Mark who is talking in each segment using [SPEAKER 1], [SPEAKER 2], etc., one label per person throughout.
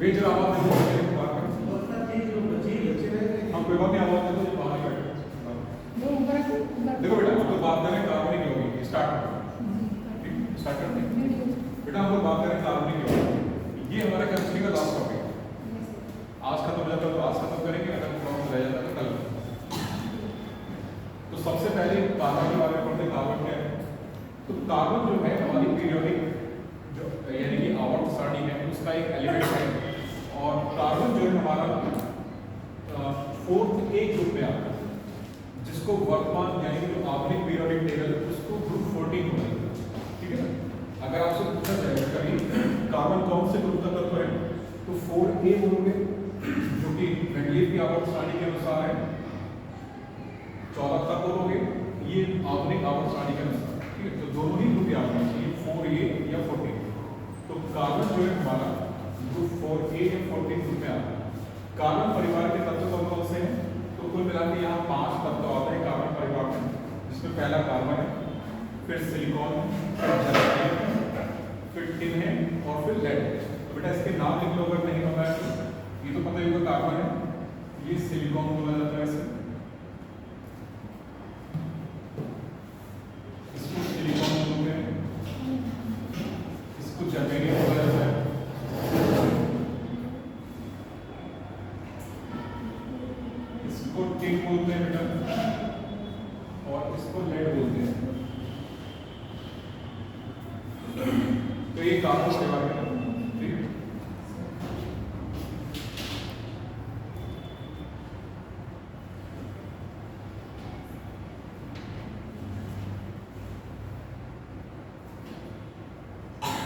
[SPEAKER 1] वे जरा आवाज दे दो बात कर। हम कोई बात नहीं, आवाज दे दो बाहर बैठो। देखो बेटा, हम लोग बात करें कार्बनिक यौगिक की, स्टार्ट करते हैं। बेटा हम लोग बात करें कार्बनिक यौगिक, ये हमारा केमिस्ट्री का लास्ट टॉपिक है। आज खत्म हो जाता है तो आज खत्म करेंगे, अगर प्रॉब्लम रह जाता है तो कल। तो सबसे पहले कार्बन के बारे में पढ़ते हैं। कार्बन क्या है? तो कार्बन जो है हमारी पीरियोडिक जो यानी कि आवर्त सारणी है उसका एक एलिमेंट है, और कार्बन जो है हमारा फोर्थ ए ग्रुप में आता है, जिसको वर्तमान यानी कि जो आधुनिक पीरियोडिक टेबल है उसको ग्रुप 14 होता है। ठीक है ना? अगर आपसे पूछा जाए कभी कार्बन कौन से ग्रुप का तत्व है, तो 4A बोलोगे, जो कि मेंडलीव की आवर्त सारणी के अनुसार है। 14 तक बोलोगे, ये आधुनिक आवर्त सारणी के अनुसार। ठीक है, तो दोनों ही ग्रुप याद होना चाहिए, 4A या 14। तो कार्बन जो है हमारा ग्रुप 4A या 14 ग्रुप में आता है। कार्बन परिवार के तत्व कौन कौन से हैं? तो कुल मिला के यहाँ 5 तत्व आते हैं कार्बन परिवार में, जिसमें पहला कार्बन है, फिर सिलिकॉन है, फिर जर्मेनियम है, फिर टिन है और फिर लेड है। तो बेटा इसके नाम लिख लो अगर नहीं पता है तो। ये तो पता ही होगा कार्बन है, ये सिलिकॉन बोला जाता है इसे, इसको सिलिकॉन बोलते हैं, इसको जर्मेनियम बोला जाता है, इसको टिन बोलते हैं बेटा, और इसको लेड बोलते हैं। तो ये कार्बन परिवार के तत्व हैं। ठीक है,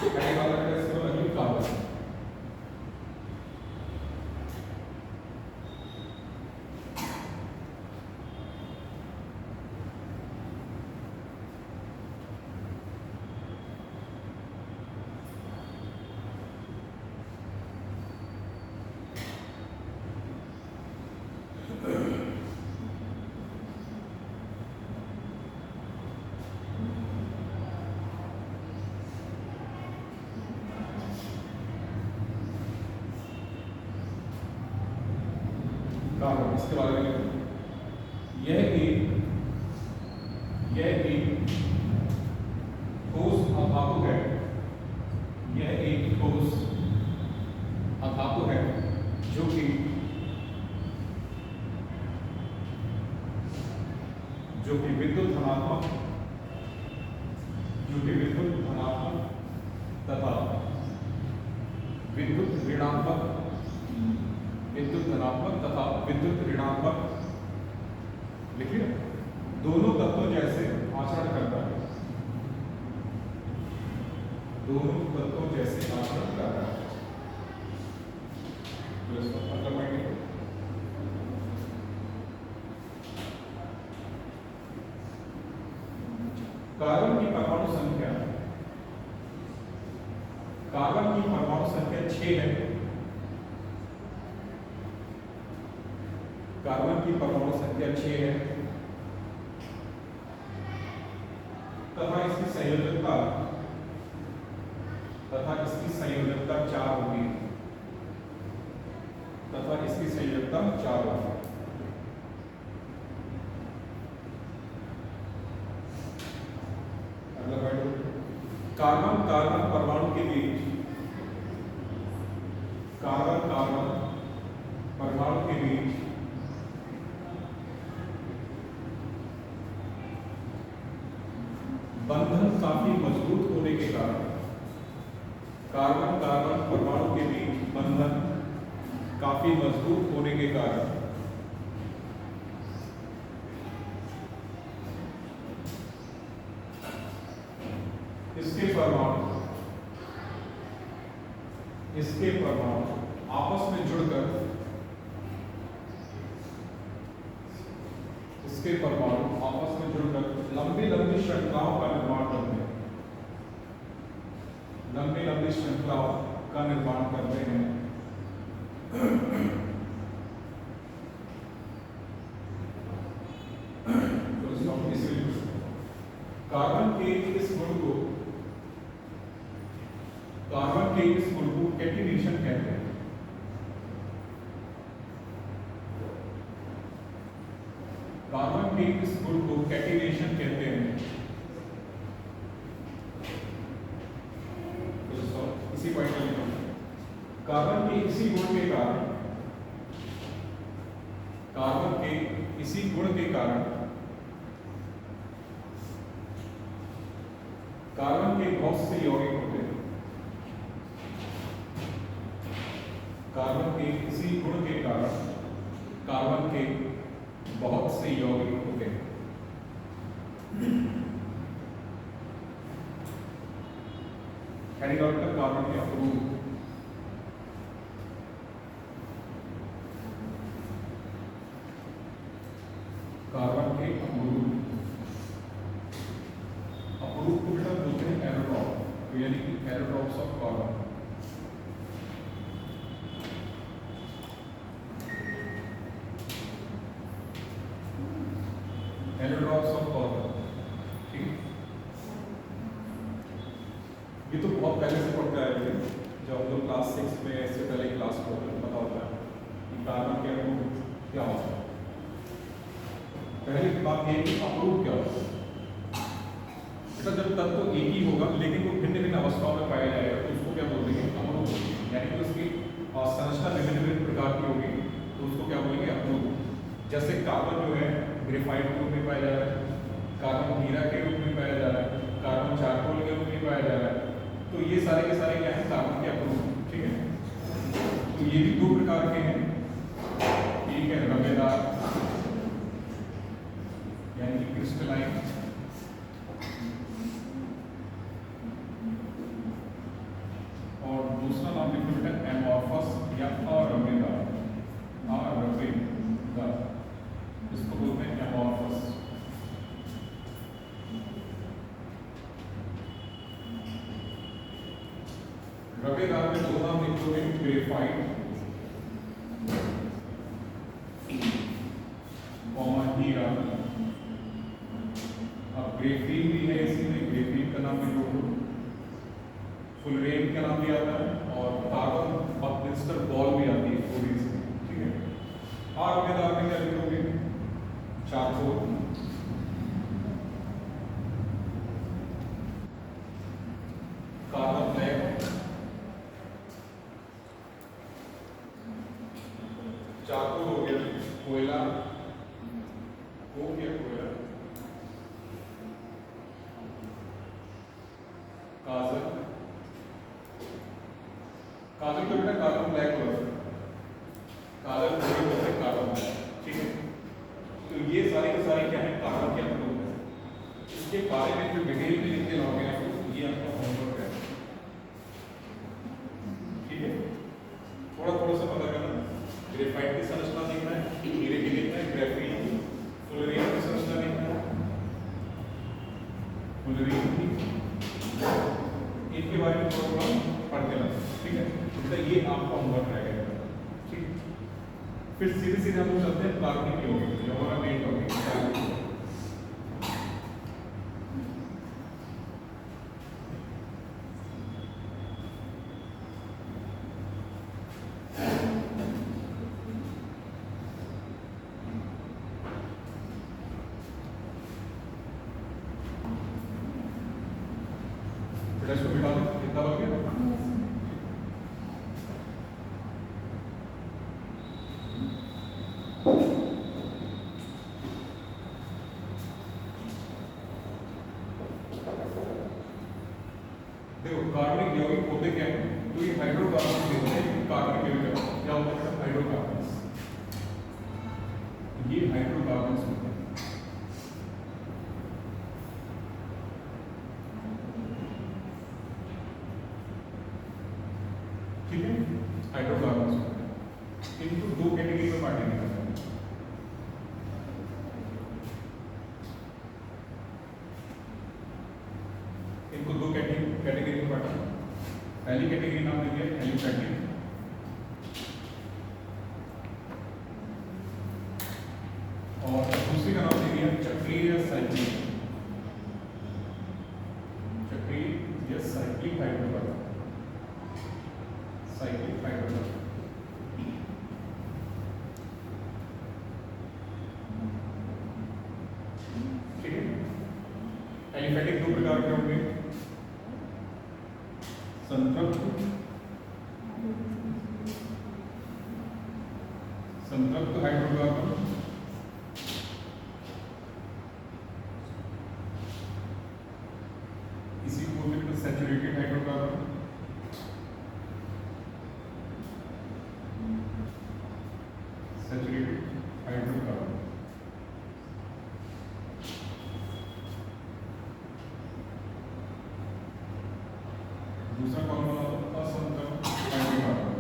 [SPEAKER 1] तो पहली बात है इसको लगी कार्बन। कार्बन इसके बारे में यह एक ठोस अधातु है, यह एक ठोस अधातु है जो कि विद्युत धनात्मक तथा विद्युत ऋणात्मक लिखिए दोनों तत्वों जैसे आचरण करता है, दोनों तत्वों जैसे आचरण करता है। तो इसका मतलब है कि कार्बन की परमाणु संख्या 6 है। कार्बन की परमाणु संख्या 6 है तथा इसकी संयोजकता 4 होगी, कार्बन परमाणु के बीच बंधन काफी मजबूत होने के कारण, कार्बन परमाणु के बीच बंधन काफी मजबूत होने के कारण इसके परमाणु आपस में जुड़कर लंबी लंबी श्रृंखलाओं का निर्माण करते हैं, कार्बन के इस गुण को कैटिनेशन कहते हैं। कार्बन के इस गुण को कैटिनेशन कहते हैं। तो इसी पॉइंट में लिखो, कार्बन के इसी गुण के कारण, कार्बन के इसी गुण के कारण कार्बन के बहुत से यौगिक होते हैं। कार्बन के इसी गुण के कारण कार्बन के बहुत से यौगिक होते हैं। डॉक्टर कार्बन के अपरूप, कार्बन के अपरूप, अपरूप को बेटा बोलते हैं एरोट्रॉप, तो यानी कि एरोट्रॉप्स ऑफ कार्बन। एरोट्रॉप्स ऑफ कार्बन, ठीक है। ये तो बहुत पहले से पढ़ते आए थे, जब हम लोग क्लास 6 में, इससे पहले क्लास 4 में पता होता है कि कार्बन के अपरूप क्या होता है। पहली बात ये कि अपरूप क्या होता है बेटा, जब तत्व तो एक ही होगा लेकिन वो भिन्न भिन्न अवस्थाओं में पाया जाएगा तो उसको क्या बोलेंगे, अपरूप, यानी कि उसकी संरचना भिन्न भिन्न प्रकार की होगी तो उसको क्या बोलेंगे, अपरूप। जैसे कार्बन जो है ग्रेफाइट के रूप में पाया जा रहा है, कार्बन हीरा के रूप में पाया जा रहा है, कार्बन चारकोल के रूप में पाया जा रहा है, तो ये सारे के सारे क्या है, कार्बन के अपरूप, ठीक है। तो ये भी दो प्रकार के हैं, एक है रवेदार यानी कि क्रिस्टलाइन, और दूसरा नाम लिखो बेटा एमॉर्फस या अरवेदार, अरवेदार, इसको बोलते हैं एमॉर्फस। रवेदार में दो नाम लिखोगे, ग्रेफाइट हीरा। अब ग्रेफीन भी है इसी में, ग्रेफीन का नाम भी लिखो, फुलरेन का नाम भी आता है, और कार्बन बकलिस्टर बॉल भी आती है थोड़ी सी, ठीक है। और रवेदार में क्या लिखोगे, चारकोल, कार्बन ब्लैक, चारकोल हो गया, कोयला हो गया, कोयला, काजल, काजल को बेटा कार्बन ब्लैक हो, काजल को बोलते हैं कार्बन ब्लैक, ठीक है। तो ये सारे के सारे क्या है, कार्बन के अपरूप है। इसके बारे में जो डिटेल में लिख के लाओगे ना, तो ये आपका होमवर्क है, ठीक है। थोड़ा थोड़ा सा पता करना, ग्रेफाइट की संरचना देखना है, हीरे की देखना है, ग्रेफीन, फुलरेन की संरचना देखना है, फुलरेन की, इनके बारे में थोड़ा थोड़ा पढ़ के लाना, ठीक है। तो ये आपका होमवर्क रहेगा, ठीक। फिर सीधे सीधे हम लोग चलते हैं कार्बनिक यौगिक, जो हमारा मेन टॉपिक है। इसको बिठा दो, कितना बन गया? देखो कार्बनिक यौगिक होते क्या है, तो ये हाइड्रोकार्बन होते हैं। कार्बनिक यौगिक क्या होता है, हाइड्रोकार्बन, ये हाइड्रोकार्बन होते हैं, ठीक है। हाइड्रोकार्बन इनको दो कैटेगरी में बांटे गए हैं, इनको दो कैटेगरी में बांटा। पहली कैटेगरी नाम दे दिया एलिफेटिक, और दूसरी का नाम दे दिया चक्रीय या साइक्लिक, चक्रीय या साइक्लिक हाइड्रोकार्बन, साइक्लिक हाइड्रोकार्बन। प्रकार के होंगे, संतृप्त हाइड्रोकार्बन, इसी को बोलते हैं सैचुरेटेड हाइड्रोकार्बन, सैचुरेटेड हाइड्रोकार्बन। दूसरा कौन बना था? असंतृप्त हाइड्रोकार्बन।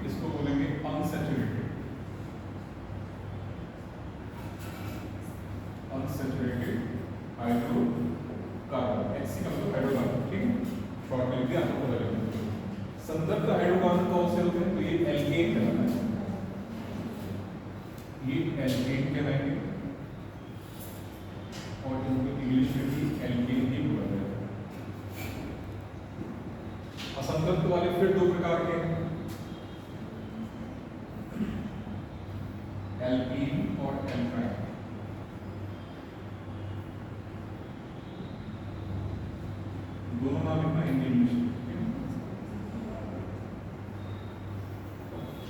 [SPEAKER 1] इसको बोलेंगे अनसैचुरेटेड, अनसैचुरेटेड हाइड्रोकार्बन। HC का मतलब हाइड्रोकार्बन, ठीक है, शॉर्ट में लिख दिया, आपको पता लगे। संतृप्त हाइड्रोकार्बन कौन से होते हैं? तो ये एल्केन कहलाता है, ये एल्केन कहलाएंगे, और इनको इंग्लिश में भी एल्केन ही बोला जाता है। असंतृप्त वाले फिर दो प्रकार के हैं, एल्कीन और एल्काइन। दोनों नाम लिखना हिंदी इंग्लिश में,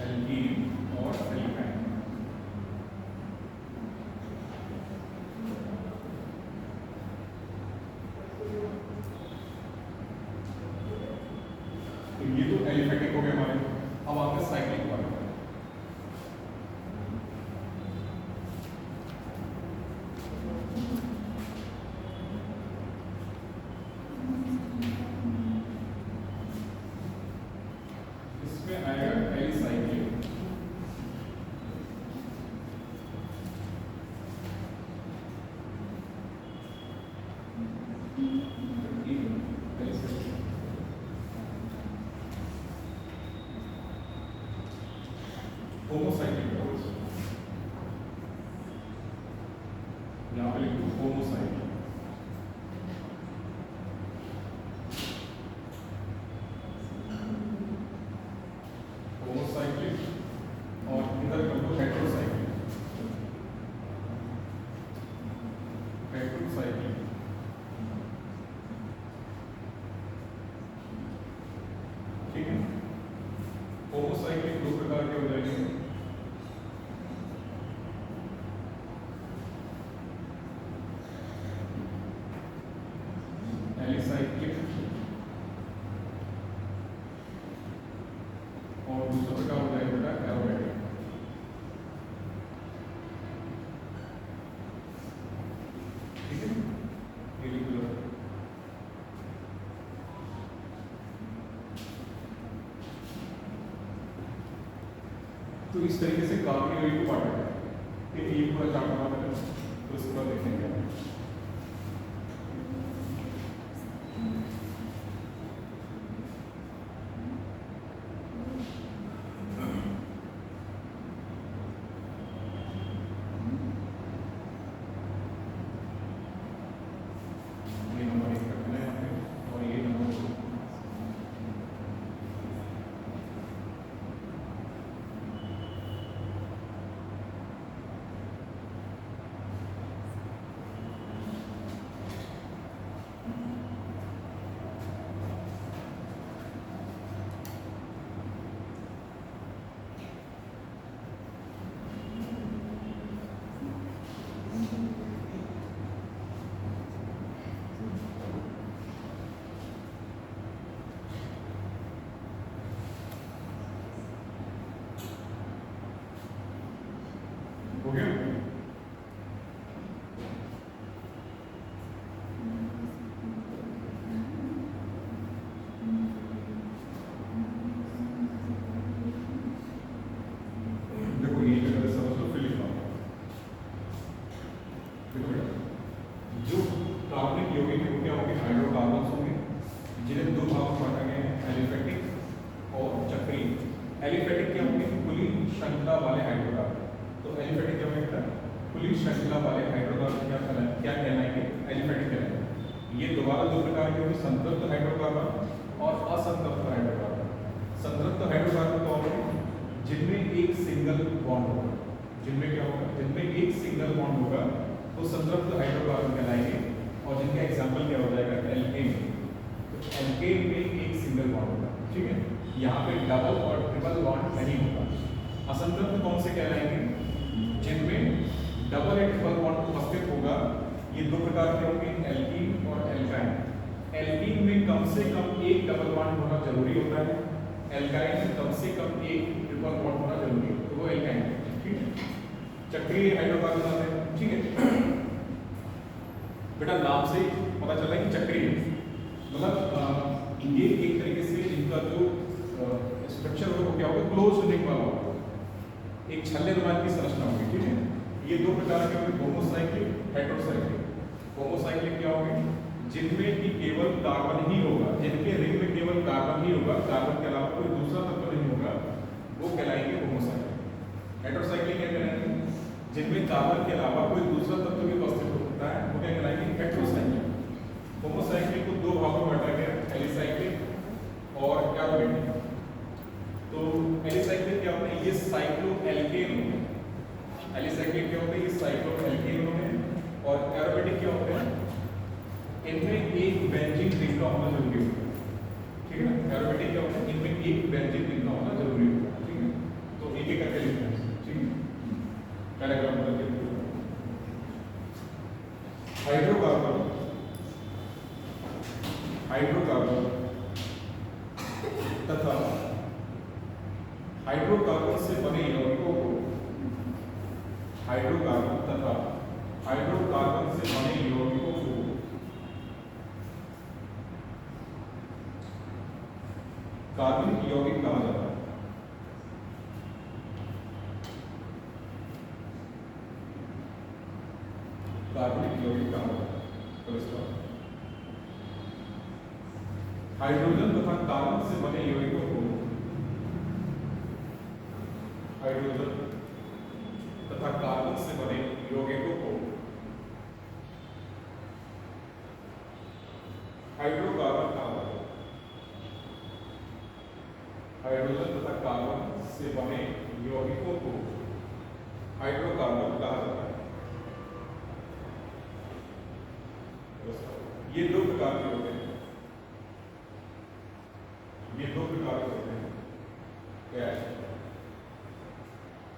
[SPEAKER 1] एल्कीन और एल्काइन। तो ये तो एलिफेटिक हो गए हमारे। अब आते हैं साइक्लिक वाले। होमोसाइक्लिक डबल्स, यहाँ पे लिख दो होमोसाइक्लिक। होमोसाइक्लिक और इधर कर दो हेटेरोसाइक्लिक, हेटेरोसाइक्लिक। ठीक है, होमोसाइक्लिक दो प्रकार के हो जाएंगे, एलिसाइक्लिक और दूसरा प्रकार हो जाएगा बेटा एरोमेटिक। ठीक है, ये लिख लो। तो इस तरीके से कार्बनिक यौगिक को बांटा जाए। फिर ये पूरा चार्ट बना देना, तो इसके बाद देखेंगे। हो गया? देखो ये जगह समझ लो, फिर लिखा देखो बेटा, जो कार्बनिक यौगिक है वो क्या होंगे? हाइड्रोकार्बन्स होंगे, जिन्हें दो भागों में बांटा गया है, एलिफेटिक और चक्रीय। एलिफेटिक क्या होंगे? खुली श्रृंखला वाले हाइड्रोकार्बन। तो एलिफेटिक क्या होगा? खुली श्रृंखला वाले हाइड्रोकार्बन क्या कहलाएंगे? एलिफेटिक कहलाएंगे। ये दोबारा दो प्रकार के होंगे, संतृप्त हाइड्रोकार्बन और असंतृप्त हाइड्रोकार्बन। संतृप्त हाइड्रोकार्बन क्या होंगे? जिनमें एक सिंगल बॉन्ड होगा। जिनमें क्या होगा? जिनमें एक सिंगल बॉन्ड होगा तो संतृप्त हाइड्रोकार्बन कहलाएंगे। और जिनका एग्जाम्पल क्या हो जाएगा? एल्केन। तो एल्केन में एक सिंगल बॉन्ड होगा, ठीक है। यहाँ पे डबल और ट्रिपल बॉन्ड नहीं होगा। असंतृप्त कौन से कहलाएंगे? जिनमें डबल या ट्रिपल बॉन्ड उपस्थित होगा। ये दो प्रकार के होंगे, एल्कीन और एल्काइन। एल्कीन में कम से कम एक डबल बॉन्ड होना जरूरी होता है, एल्काइन में कम से कम एक ट्रिपल बॉन्ड होना जरूरी है, तो वो एल्काइन है, ठीक है। चक्रीय हाइड्रोकार्बन आते हैं, ठीक है। बेटा नाम से पता चला कि चक्रीय, मतलब ये एक तरीके से इनका जो स्ट्रक्चर होगा वो क्या होगा? क्लोज रिंग वाला होगा, एक छल्लेनुमा की संरचना होगी, ठीक है। ये दो प्रकार के होंगे, होमोसाइक्लिक, हेटेरोसाइक्लिक। होमोसाइक्लिक क्या होंगे? जिनमें कि केवल कार्बन ही होगा, जिनके रिंग में केवल कार्बन ही होगा, कार्बन के अलावा कोई दूसरा तत्व नहीं होगा, वो कहलाएंगे होमोसाइक्लिक। हेटेरोसाइक्लिक क्या कहलाएंगे? जिनमें कार्बन के अलावा कोई दूसरा तत्व भी उपस्थित होता है, वो क्या कहलाएंगे? हेटेरोसाइक्लिक। होमोसाइक्लिक को दो भागों में बांटा गया, एलिसाइक्लिक और एरोमेटिक। तो एलिसाइक्लिक क्या होता है? ये साइक्लोएल्केन होते हैं। एलिसाइक्लिक क्या होते हैं? ये साइक्लोएल्केन होते हैं। और एरोमेटिक क्या होते हैं? इनमें एक बेंजीन रिंग का होना जरूरी होता है, ठीक है ना। एरोमेटिक क्या होता है? इनमें एक बेंजीन रिंग का होना जरूरी होता है, ठीक है। तो एक एक करके लिखना है, ठीक है। पैराग्राफ करके हाइड्रोकार्बन, हाइड्रोकार्बन तथा हाइड्रोकार्बन से बने यौगिकों को, हाइड्रोकार्बन तथा हाइड्रोकार्बन से बने यौगिकों को कार्बनिक यौगिक कहा जाता है। कार्बनिक यौगिक कहा जाता है। हाइड्रोजन तथा कार्बन से बने यौगिकों को हाइड्रोजन तथा कार्बन से बने यौगिकों को हाइड्रोकार्बन कहा जाता है। हाइड्रोजन तथा कार्बन से बने यौगिकों को हाइड्रोकार्बन कहा जाता है। ये दो प्रकार के होते हैं, ये दो प्रकार के होते हैं। क्या है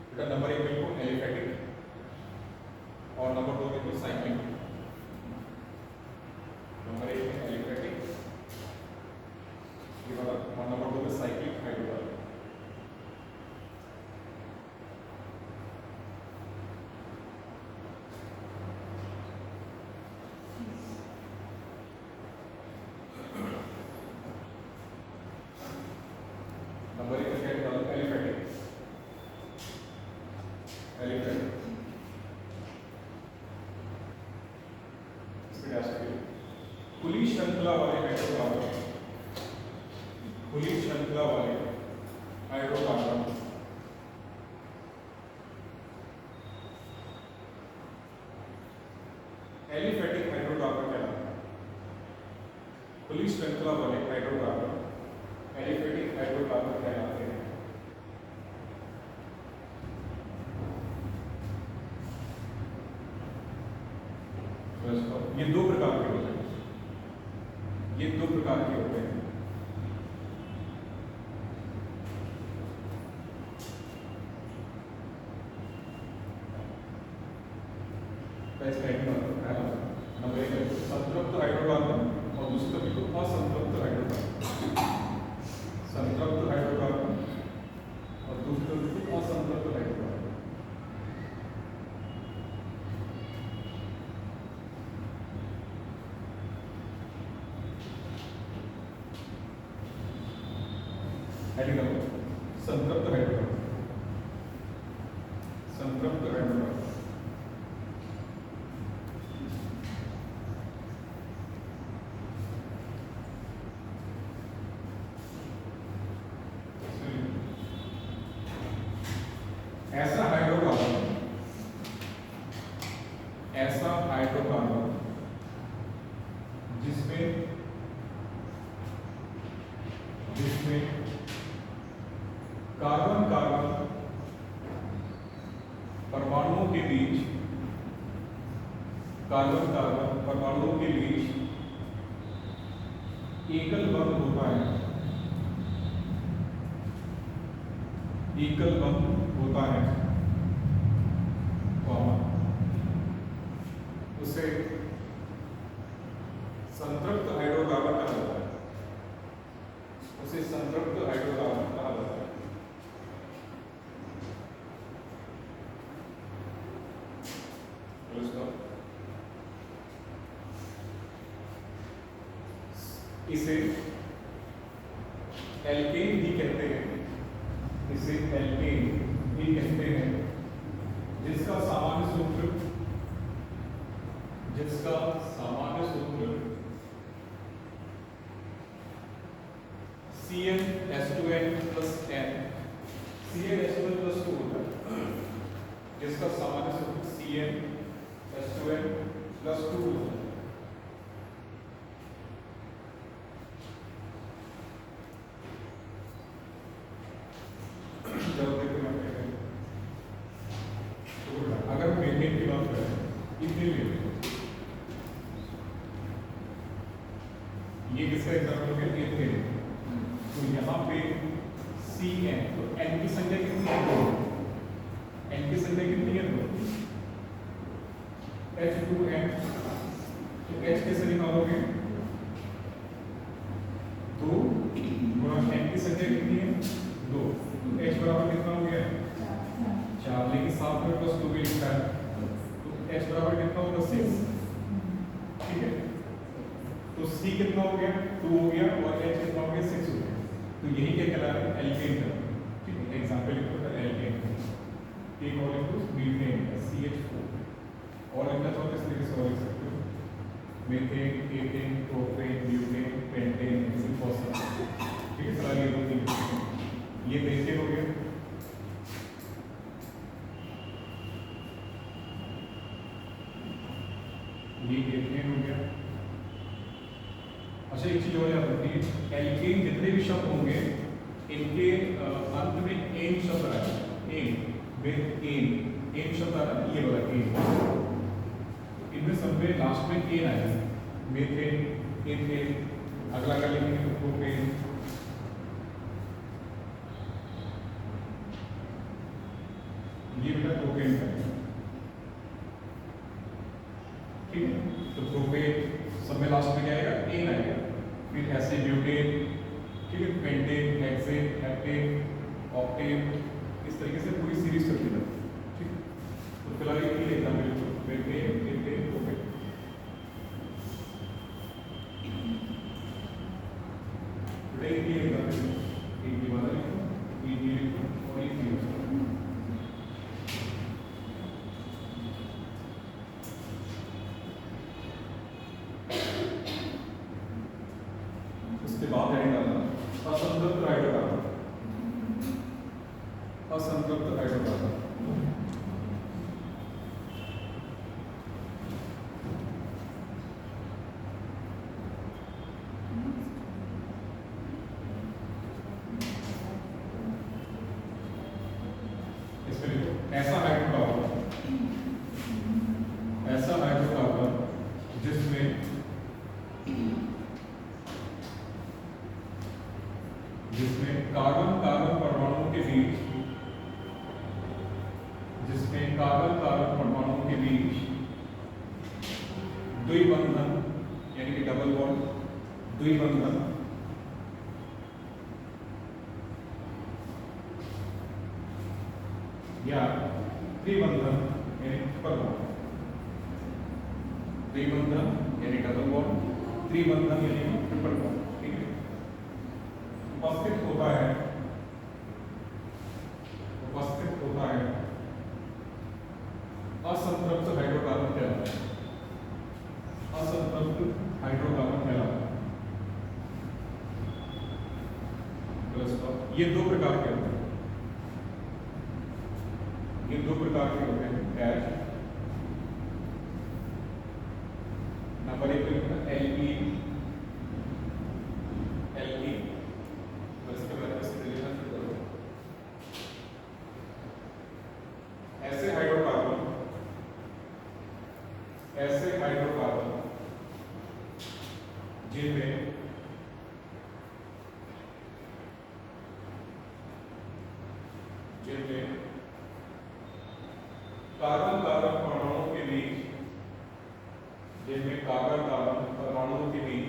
[SPEAKER 1] बेटा? नंबर एक में को एलिफेटिक और नंबर दो में को साइक्लिक। नंबर एक में एलिफेटिक, ये वाला, और नंबर दो में साइक्लिक हाइड्रोकार्बन। नंबर एक में क्या डालो? Aliphatic, aliphatic. इसमें क्या चाहिए? खुली श्रृंखला वाले हाइड्रोकार्बन, खुली श्रृंखला वाले हाइड्रोकार्बन एलिफेटिक हाइड्रोकार्बन कहलाते हैं। खुली श्रृंखला वाले हाइड्रोकार्बन एलिफेटिक हाइड्रोकार्बन कहलाते हैं। ये दो प्रकार के होते हैं, ये दो प्रकार के होते हैं। नंबर एक है संतृप्त हाइड्रोकार्बन और दूसरा बिल्कुल असंतृप्त हाइड्रोकार्बन। संतृप्त हाइड्रोकार्बन और दूसरा बिल्कुल असंतृप्त हाइड्रोकार्बन। संतृप्त हाइड्रोकार्बन, संतृप्त हाइड्रोकार्बन ऐसा हाइड्रोकार्बन, ऐसा हाइड्रोकार्बन जिसमें जिसमें के बीच, कार्बन कार्बन परमाणुओं के बीच एकल बंध होता है, एकल बंध होता है, उसे संतृप्त हाइड्रोकार्बन कहा जाता है, उसे संतृप्त हाइड्रोकार्बन कहा जाता है। इसे एल्केन भी कहते हैं, इसे एल्केन भी कहते हैं, जिसका सामान्य सूत्र CnH2n plus n, CnH2n plus 2 होता है, जिसका सामान्य सूत्र CnH2n plus 2 होता है। अगर मीथेन की बात करें, इथेन ये किसका एग्जाम्पल हो गया? इथेन। तो यहाँ पे Cn, तो n की संख्या कितनी है? n की संख्या कितनी है? H2n, तो H कैसे निकालोगे? 2 गुणा n की संख्या कितनी है? 2, तो H बराबर कितना हो गया? 4, लेकिन साथ में प्लस 2 भी लिखा है, तो H बराबर कितना होगा? 6। ठीक है, तो C कितना हो गया? 2 हो गया, और H कितना हो गया? 6 हो गया। तो यही क्या कहला रहा है? एल्केन का। ठीक है, एग्जांपल लिखो था एल्केन। एक और लिखो मीथेन का CH4, और लिखना चाहो इस तरीके से और लिख सकते हो, methane, ethane, propane, butane, pentane, phosphate. ठीक है, चला ये 2-3 ये मीथेन हो गया। ये एथेन हो गया। अच्छा, एक चीज और याद रखिए, एल्केन जितने भी शब्द होंगे इनके अंत में एन शब्द आएगा, एन विद एन शब्द आ रहा है, ये वाला एन, इनमें सब में लास्ट में एन आएगा। मीथेन, एथेन, अगला का लिखेंगे तो प्रोपेन, ये बेटा प्रोपेन का। ठीक है, तो प्रोपेन सब में लास्ट में क्या आएगा? एन आएगा। फिर ऐसे ब्यूटेन, ठीक है, पेंटेन, हेक्सेन, हेप्टेन, ऑक्टेन, इस तरीके से पूरी सीरीज चलती है। ठीक, तो फिलहाल ये लिखना बिल्कुल पेंटेन, एथेन, प्रोपेन। बेटा ये लिखना बिल्कुल, एक वाला लिखो, ये लिखो, और ये लिखो। बात है असंतृप्त हाइड्रोकार्बन, असंतृप्त हाइड्रोकार्बन। इसमें लिखो ऐसा हाइड्रोकार्बन, ऐसा हाइड्रोकार्बन जिसमें कार्बन कार्बन परमाणुओं के बीच, जिसमें कार्बन कार्बन परमाणुओं के बीच द्विबंधन यानी कि डबल बॉन्ड, द्विबंधन या त्रिबंधन यानी ट्रिपल बॉन्ड, द्विबंधन यानी डबल बॉन्ड, त्रिबंधन यानी ट्रिपल बॉन्ड। ठीक है, उपस्थित होता है, उपस्थित होता है असंतृप्त हाइड्रोकार्बन कहलाता है, असंतृप्त हाइड्रोकार्बन कहलाता है। ये दो प्रकार के होते हैं, ये दो प्रकार के होते हैं, H नंबर 1 पे एल्कीन, एल्कीन ऐसे हाइड्रोकार्बन कार्बन कार्बन परमाणुओं के बीच, जिनमें कार्बन कार्बन परमाणुओं के बीच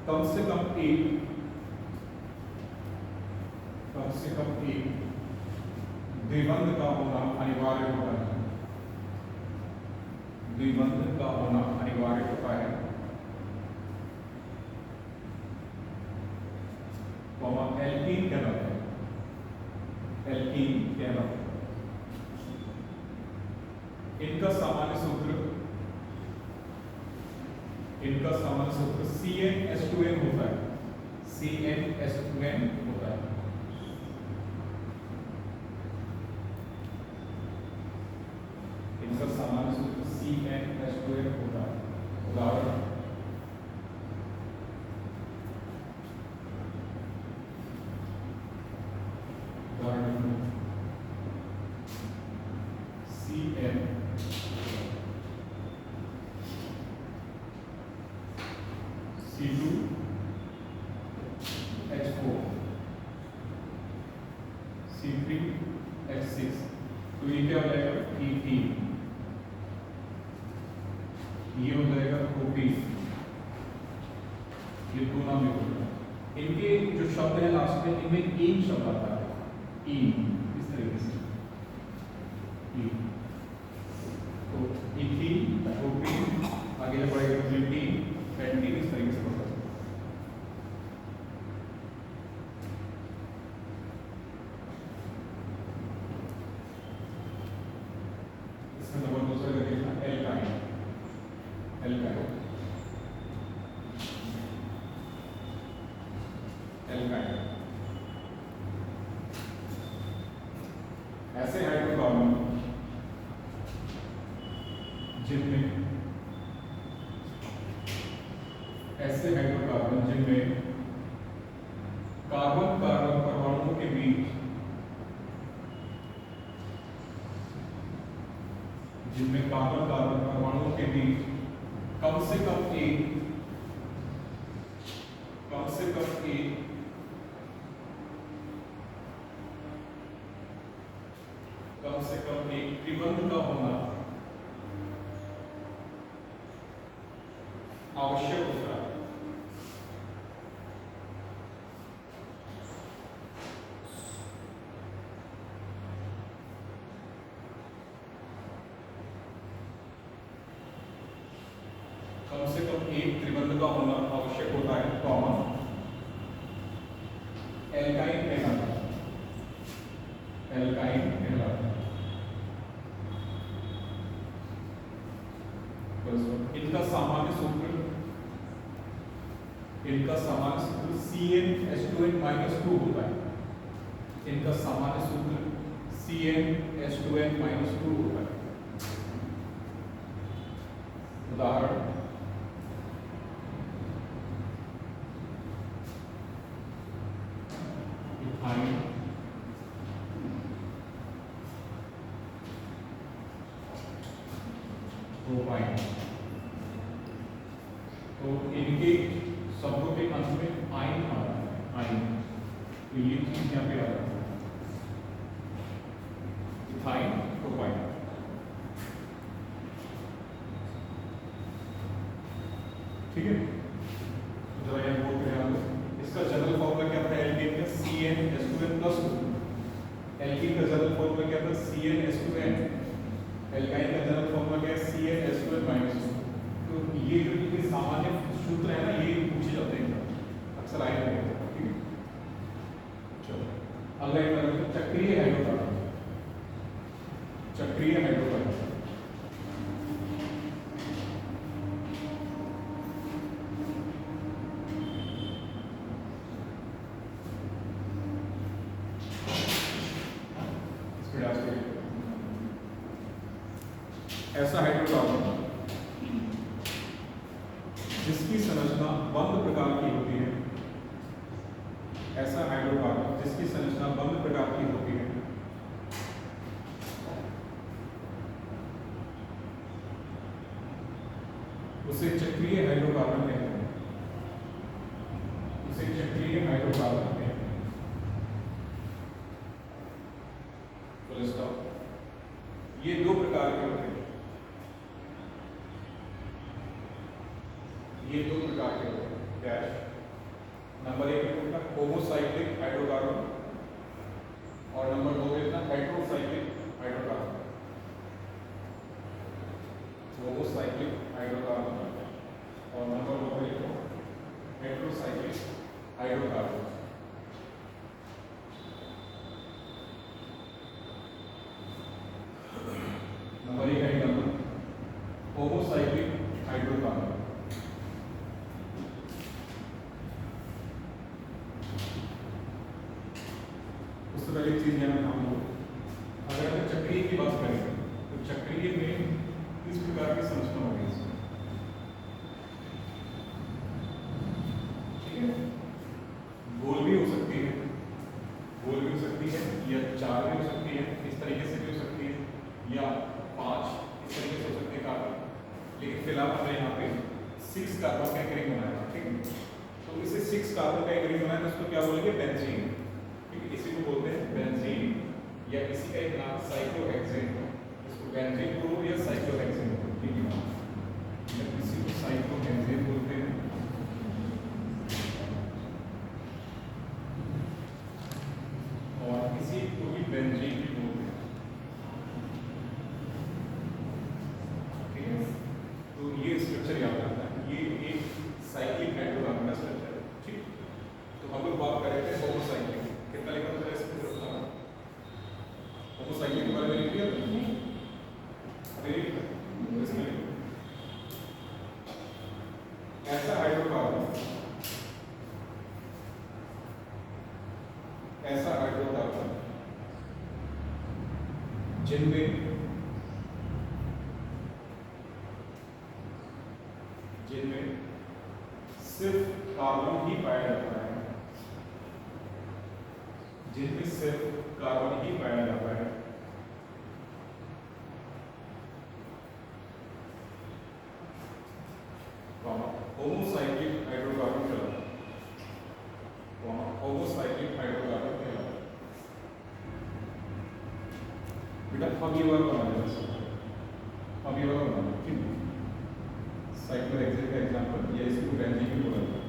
[SPEAKER 1] कम से कम एक द्विबंध का होना अनिवार्य होता है। द्विबंध का होना अनिवार्य होता है, एल्कीन कहलाता है, एल्कीन कहलाता है। इनका सामान्य सूत्र CnH2n होता है, CnH2n होता है। इनका सामान्य सूत्र CnH2n होता है। उदाहरण CN C2H4 C3H6, तो ये क्या हो जाएगा ईथीन, ये हो जाएगा प्रोपीन, ये दो नाम होगा। इनके जो शब्द है लास्ट में, इनमें एक शब्द आता है ईन, इस तरीके से ईन। तो इथीन, प्रोपीन, आगे जब बढ़ेगा ब्यूटीन, पेंटीन, इस तरीके से बढ़ता है। इसका नंबर दूसरा का देखना एल्काइन, एल्काइन, एल्काइन। ऐसे हाइड्रोकार्बन जिनमें कार्बन कार्बन परमाणुओं के बीच, जिनमें कार्बन कार्बन परमाणुओं के बीच कम से कम एक त्रिबंध का होना आवश्यक होता है। कम से कम एक त्रिबंध का होना आवश्यक होता है, कॉमन एल्काइन कहलाता है, एल्काइन कहलाता है। इनका सामान्य सूत्र CnH2n-2 होता है। इनका सामान्य सूत्र CnH2n-2 होता है। उदाहरण इथाइन, प्रोपाइन। तो इनके शब्दों के अंत में आइन आ रहा है, आइन, तो ये चीज यहाँ पे आ रहा है, इथाइन, प्रोपाइन। ठीक है, जरा यहाँ बोर्ड पे ध्यान दो। इसका जनरल फॉर्मूला क्या था एल्कीन का? CnH2n+2। एल्कीन का जनरल फॉर्मूला क्या था? CnH2n। एल्काइन का जनरल फॉर्मूला क्या है? CnH2n-2। तो ये जो इनके सामान्य सूत्र है ना, ये पूछे जाते हैं अक्सर आए हैं। ठीक है, चलो अगला एक चक्रीय हाइड्रोकार्बन। चक्रीय हाइड्रोकार्बन ऐसा हाइड्रोकार्बन जिसकी संरचना बंद प्रकार की होती है, ऐसा हाइड्रोकार्बन जिसकी संरचना बंद प्रकार की होती है, उसे चक्रीय हाइड्रोकार्बन कहते हैं। उसे चक्रीय नंबर 1 कितना होमोसाइक्लिक हाइड्रोकार्बन और नंबर 2 कितना हेटेरोसाइक्लिक हाइड्रोकार्बन। होमोसाइक्लिक हाइड्रोकार्बन और नंबर 2 लिखो हेटेरोसाइक्लिक हाइड्रोकार्बन। नंबर 1 का एग्जांपल होमोसाइक्लिक हाइड्रोकार्बन। उससे पहले एक चीज यहाँ हम लोग अगर हम चक्रीय की बात करें तो चक्रीय में इस प्रकार की संरचना होगी इसमें, ठीक है। गोल भी हो सकती है, गोल भी हो सकती है, या 4 भी हो सकती है, इस तरीके से भी हो सकती है, या 5 इस तरीके से हो सकती है कार्बन। लेकिन फिलहाल हमने यहाँ पे 6 कार्बन का एक रिंग बनाया, ठीक है। तो इसे 6 कार्बन का एक रिंग बनाया तो इसको क्या बोलेंगे, बेंजीन, ठीक है। इसी को बोलते हैं बेंजीन, या इसी का एक नाम साइक्लोहेक्सेन। इसको बेंजीन बोलो या साइक्लोहेक्सेन बोलो, ठीक है। या इसी को साइक्लोहेक्सेन बोलते हैं, और इसी को भी बेंजीन भी बोलते हैं, ठीक है। तो ये स्ट्रक्चर याद रखना है, ये एक साइक्लिक हाइड्रोकार्बन का स्ट्रक्चर है, ठीक। तो हम लोग बात कर रहे थे होमोसाइक्लिक। कितना लिखा था इसमें जरूर था, होमोसाइक्लिक के बारे में लिख दिया था, अरे इसमें ऐसा हाइड्रोकार्बन, ऐसा हाइड्रोकार्बन जिनमें सिर्फ कार्बन ही पाया जाता है, जिनमें सिर्फ कार्बन ही पाया जाता है। होमोसाइक्लिक हाइड्रोकार्बन कहलाता है, होमोसाइक्लिक हाइड्रोकार्बन कहलाता है। बेटा अब ये वाला बना देना, अब ये वाला बना, ठीक है। साइक्लोहेक्सेन का एग्जांपल, या इसको बेंजीन भी बोला जाता है।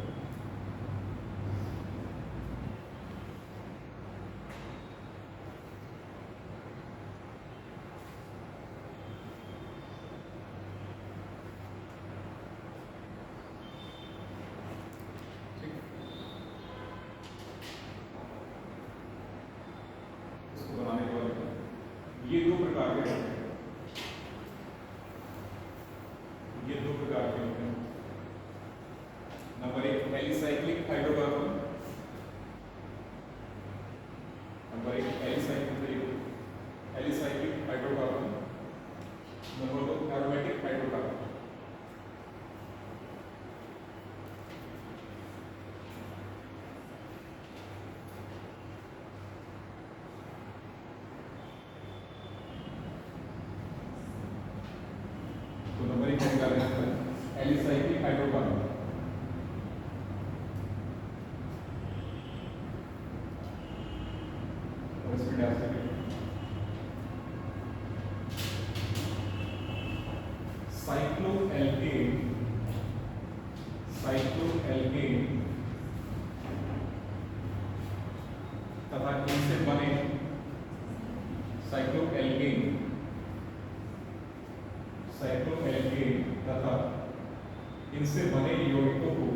[SPEAKER 1] इसको बनाने के बाद ये 2 प्रकार के होते हैं, ये 2 प्रकार के होते हैं। Number 1 alicyclic hydrocarbon, number 1 alicyclic hydrocarbon, number 2 aromatic hydrocarbon. तो नंबर 1 निकालना है एलिसाइक्लिक हाइड्रोकार्बन, और इसमें डाल सकते साइक्लोएल्केन, साइक्लोएल्केन तथा इनसे बने साइक्लोएल्केन, साइक्लोएल्केन तथा इनसे बने यौगिकों को,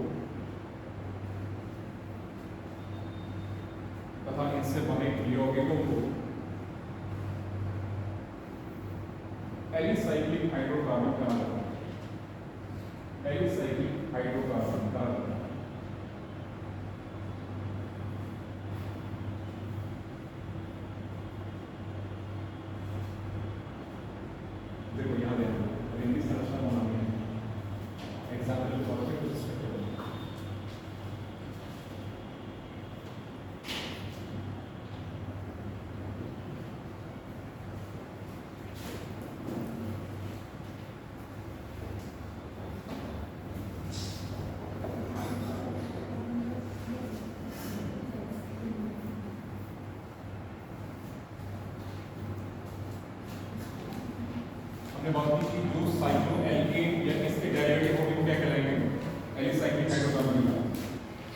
[SPEAKER 1] तथा इनसे बने यौगिकों को एलिसाइक्लिक हाइड्रोकार्बन कहा जाता है, एलिसाइक्लिक हाइड्रोकार्बन कहा जाता है। देखो यहाँ देखो इनकी संरचना बनानी है, एग्जाम्पल के तौर पे कुछ स्ट्रक्चर।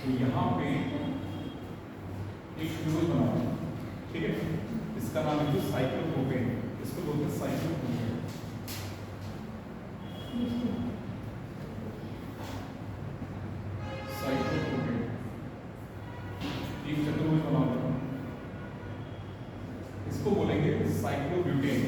[SPEAKER 1] तो यहाँ पे एक फ्यूल बनाओ, ठीक है, इसका नाम है साइक्लोप्रोपेन, इसको बोलते हैं साइक्लोप्रोपेन। साइक्लोप्रोपेन एक चतुर्भुज बनाओ, इसको बोलेंगे साइक्लोब्यूटेन।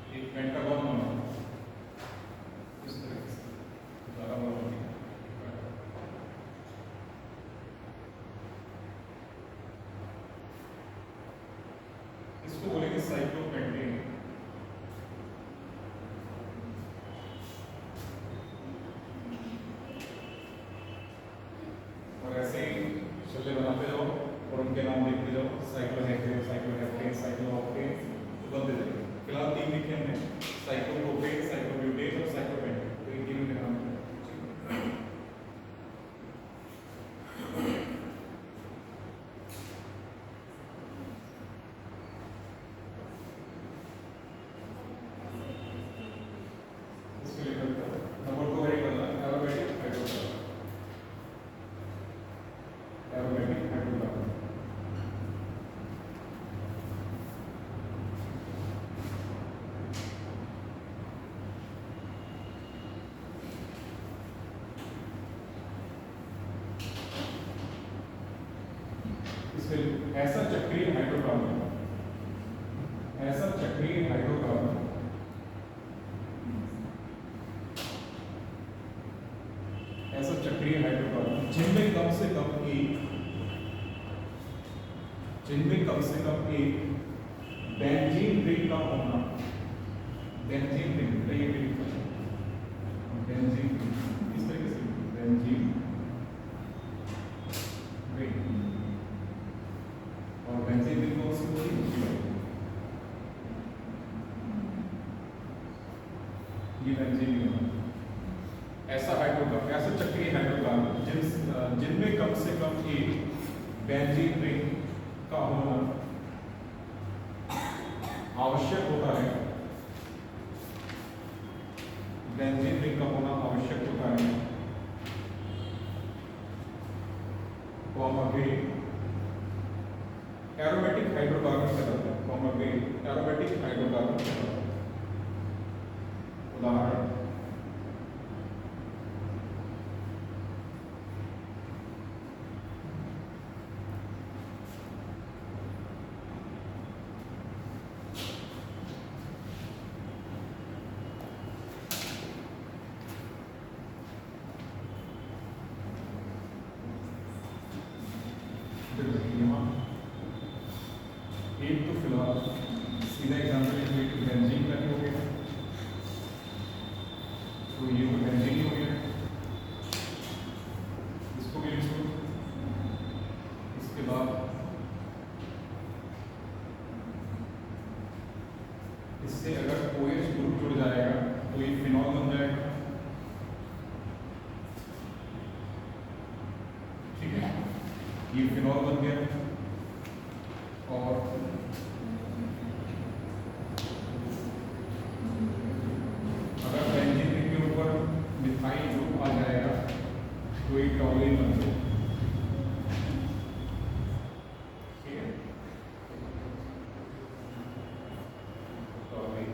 [SPEAKER 1] एक पेंटागन बनाओ इस तरह से, ज़्यादा बड़ा नहीं, इसको बोलेंगे साइक्लोपेंटेन। और ऐसे ही शल्ले बनाते जाओ और उनके नाम देखते जाओ, साइक्लोहेक्सेन, साइक्लोहेप्टेन, साइक्लोऑक्टेन, तो बनते जाएंगे। फिलहाल 3 लिखे हमने, साइक्लोप्रोपेन, साइक्लोब्यूटेन और साइक्लोपेंटेन, तो इन तीनों के नाम हैं। इसके लिए नंबर 2 है करना एरोमेटिक हाइड्रोकार्बन, एरोमेटिक हाइड्रोकार्बन। इसमें ऐसा चक्रीय हाइड्रोकार्बन, ऐसा चक्रीय हाइड्रोकार्बन ऐसा चक्रीय हाइड्रोकार्बन जिनमें कम से कम एक बेंजीन रिंग का होना, बेंजीन रिंग, ये भी लिखा है बेंजीन रिंग, इस तरीके से बेंजीन रिंग। और बेंजीन रिंग कौन सी होती है, ये बेंजीन रिंग। ऐसा हाइड्रोकार्बन, ऐसा चक्रीय हाइड्रोकार्बन जिनमें कम से कम एक बेंजीन रिंग का होना आवश्यक होता है, बेंजीन रिंग का होना आवश्यक होता है, एरोमेटिक हाइड्रोकार्बन कहलाता है, एरोमेटिक हाइड्रोकार्बन कहलाता है। उदाहरण एक तो फिलहाल सीधा एग्जाम्पल बेंजीन का हो गया, तो ये तो बेंजीन हो गया, इसको भी लिखो। इसके बाद इससे अगर OH ग्रुप जुड़ जाएगा तो ये फिनॉल बन जाएगा, ठीक है, ये फिनॉल बन गया। और अगर बेंजीन रिंग के ऊपर मिथाइल ग्रुप आ जाएगा तो ये टॉलिन बन जाएगा, ठीक है, टॉलिन।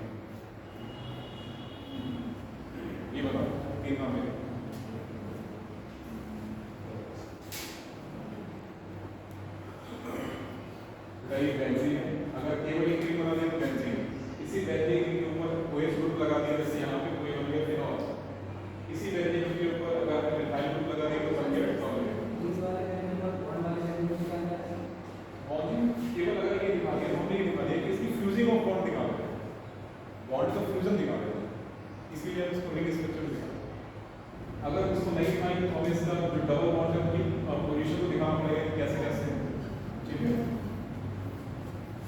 [SPEAKER 1] ये बताओ तीन नाम है, कई बेंजीन है, अगर केवल एक रिंग बना दिया तो बेंजीन, इसी बेंजीन के ऊपर OH ग्रुप लगा दिया, जैसे यहाँ पे कोई बन गया फिनॉल, इसी बेंजीन के ऊपर अगर मिथाइल ग्रुप लगा दिया तो बन गया टॉलिन। केवल अगर ये दिखा दिया, हमने ये दिखा दिया कि इसकी फ्यूजिंग ऑफ बॉन्ड दिखा दिया, बॉन्ड का फ्यूजन दिखा दिया, इसीलिए हम इसको रिंग स्ट्रक्चर दिखा। अगर उसको नहीं दिखाएंगे तो हमें इसका जो डबल बॉन्ड है उनकी पोजीशन को दिखाना पड़ेगा कैसे कैसे, ठीक है।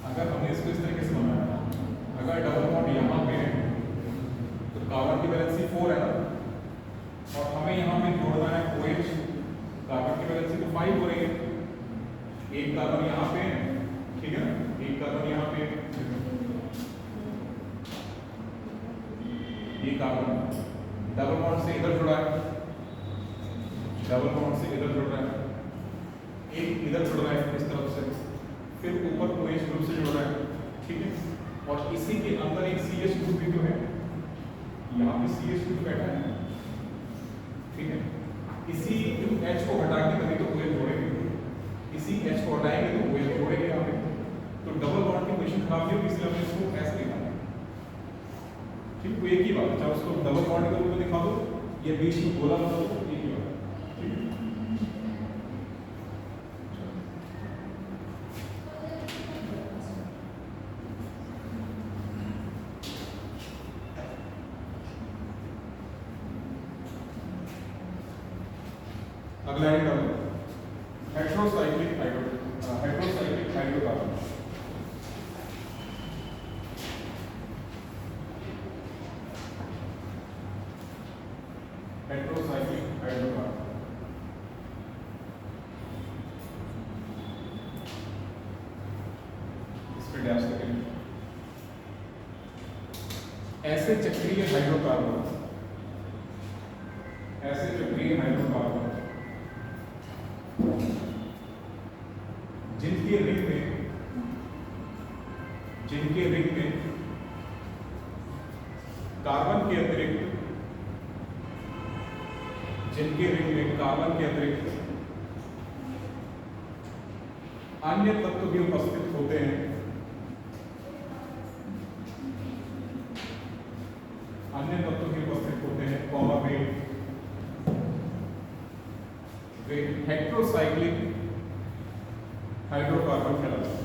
[SPEAKER 1] अगर हमने इसको इस तरीके से बनाया, अगर डबल बॉन्ड यहाँ पे है तो कार्बन की वैलेंसी 4 है ना, और हमें यहाँ पे जोड़ना है OH, कार्बन की वैलेंसी तो 5 हो रही है, एक कार्बन यहाँ पे है, ठीक है ना, एक कार्बन यहाँ पे ये कार्बन डबल बॉन्ड से इधर जुड़ा है, डबल बॉन्ड से इधर जुड़ रहा है, एक इधर जुड़ रहा है इस तरफ से, फिर ऊपर OH ग्रुप से जुड़ रहा है, ठीक है। और इसी के अंदर एक CH ग्रुप भी तो है, यहाँ पे CH ग्रुप बैठा है, ठीक है। इसी H को हटा के तभी तो OH जोड़ेंगे, इसी H को हटाएंगे तो OH जोड़ेंगे यहाँ पे, तो डबल बॉन्ड की पोजीशन खराब नहीं होगी, इसलिए हमने इसको ऐसे लिखा है, ठीक। तो एक ही बात, चाहे उसको डबल बॉन्ड के रूप में दिखा दो, ये बीच में गोला बना दो, एक ही बात, ठीक है। अगला है हेटेरोसाइक्लिक हाइड्रोकार्बन। हेटेरोसाइक्लिक हाइड्रोकार्बन इस पे डैश करेंगे। ऐसे चक्रीय हाइड्रोकार्बन, ऐसे चक्रीय हाइड्रोकार्बन जिनके रिंग में कार्बन के अतिरिक्त, अन्य तत्व भी उपस्थित होते हैं, कॉमा वे हेटेरोसाइक्लिक हाइड्रोकार्बन कहलाते हैं,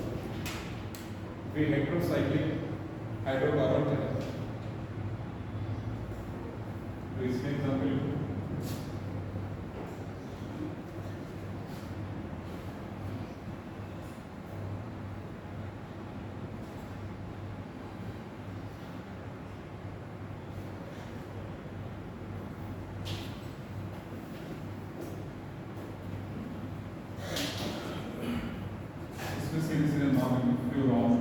[SPEAKER 1] तो इसमें एग्जाम्पल सीधे नाम है फ्यूरॉन,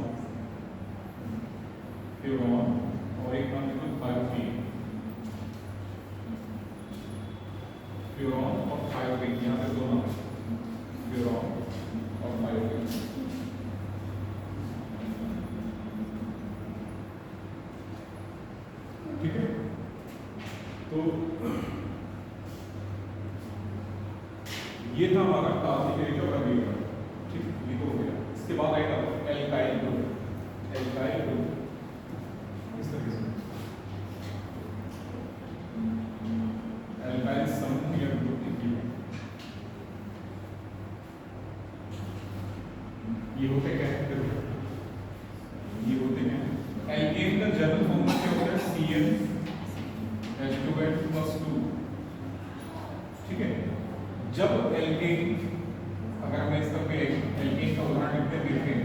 [SPEAKER 1] और एक नाम है थायोटीन, फ्यूरॉन और थायोटीन, यहाँ पे दो नाम फ्यूरॉन और थायोटीन, ठीक है। तो ये था हमारा कार्बनिक रिकवरी, ठीक, ये तो हो गया। इसके बाद आएगा एल्काइल ग्रुप, इस तरीके से एल्काइल समूह या ग्रुप लिखिए। ये होते क्या है, ये होते हैं एल्केन का जनरल फॉर्मूला क्या होता है, CnH2n+2, ठीक है। जब एल्केन, अगर हमें इस तरफ एल्केन का उदाहरण लिखते हैं,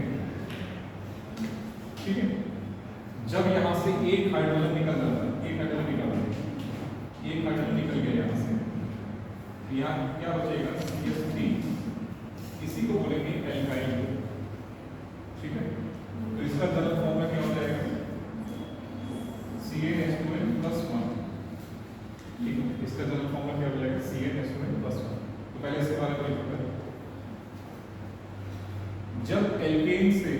[SPEAKER 1] ठीक है, जब यहाँ से एक हाइड्रोजन निकल जाता है, एक हाइड्रोजन निकल गया यहाँ से, यहाँ क्या बचेगा, CH3, इसी को बोलेंगे एल्काइल ग्रुप, ठीक है। तो इसका जनरल फॉर्मूला क्या हो जाएगा, CnH2n+1, ठीक है। इसका जनरल फॉर्मूला क्या हो जाएगा, CnH2n+1। तो पहले इसके बारे में लिखते हैं, जब एल्केन से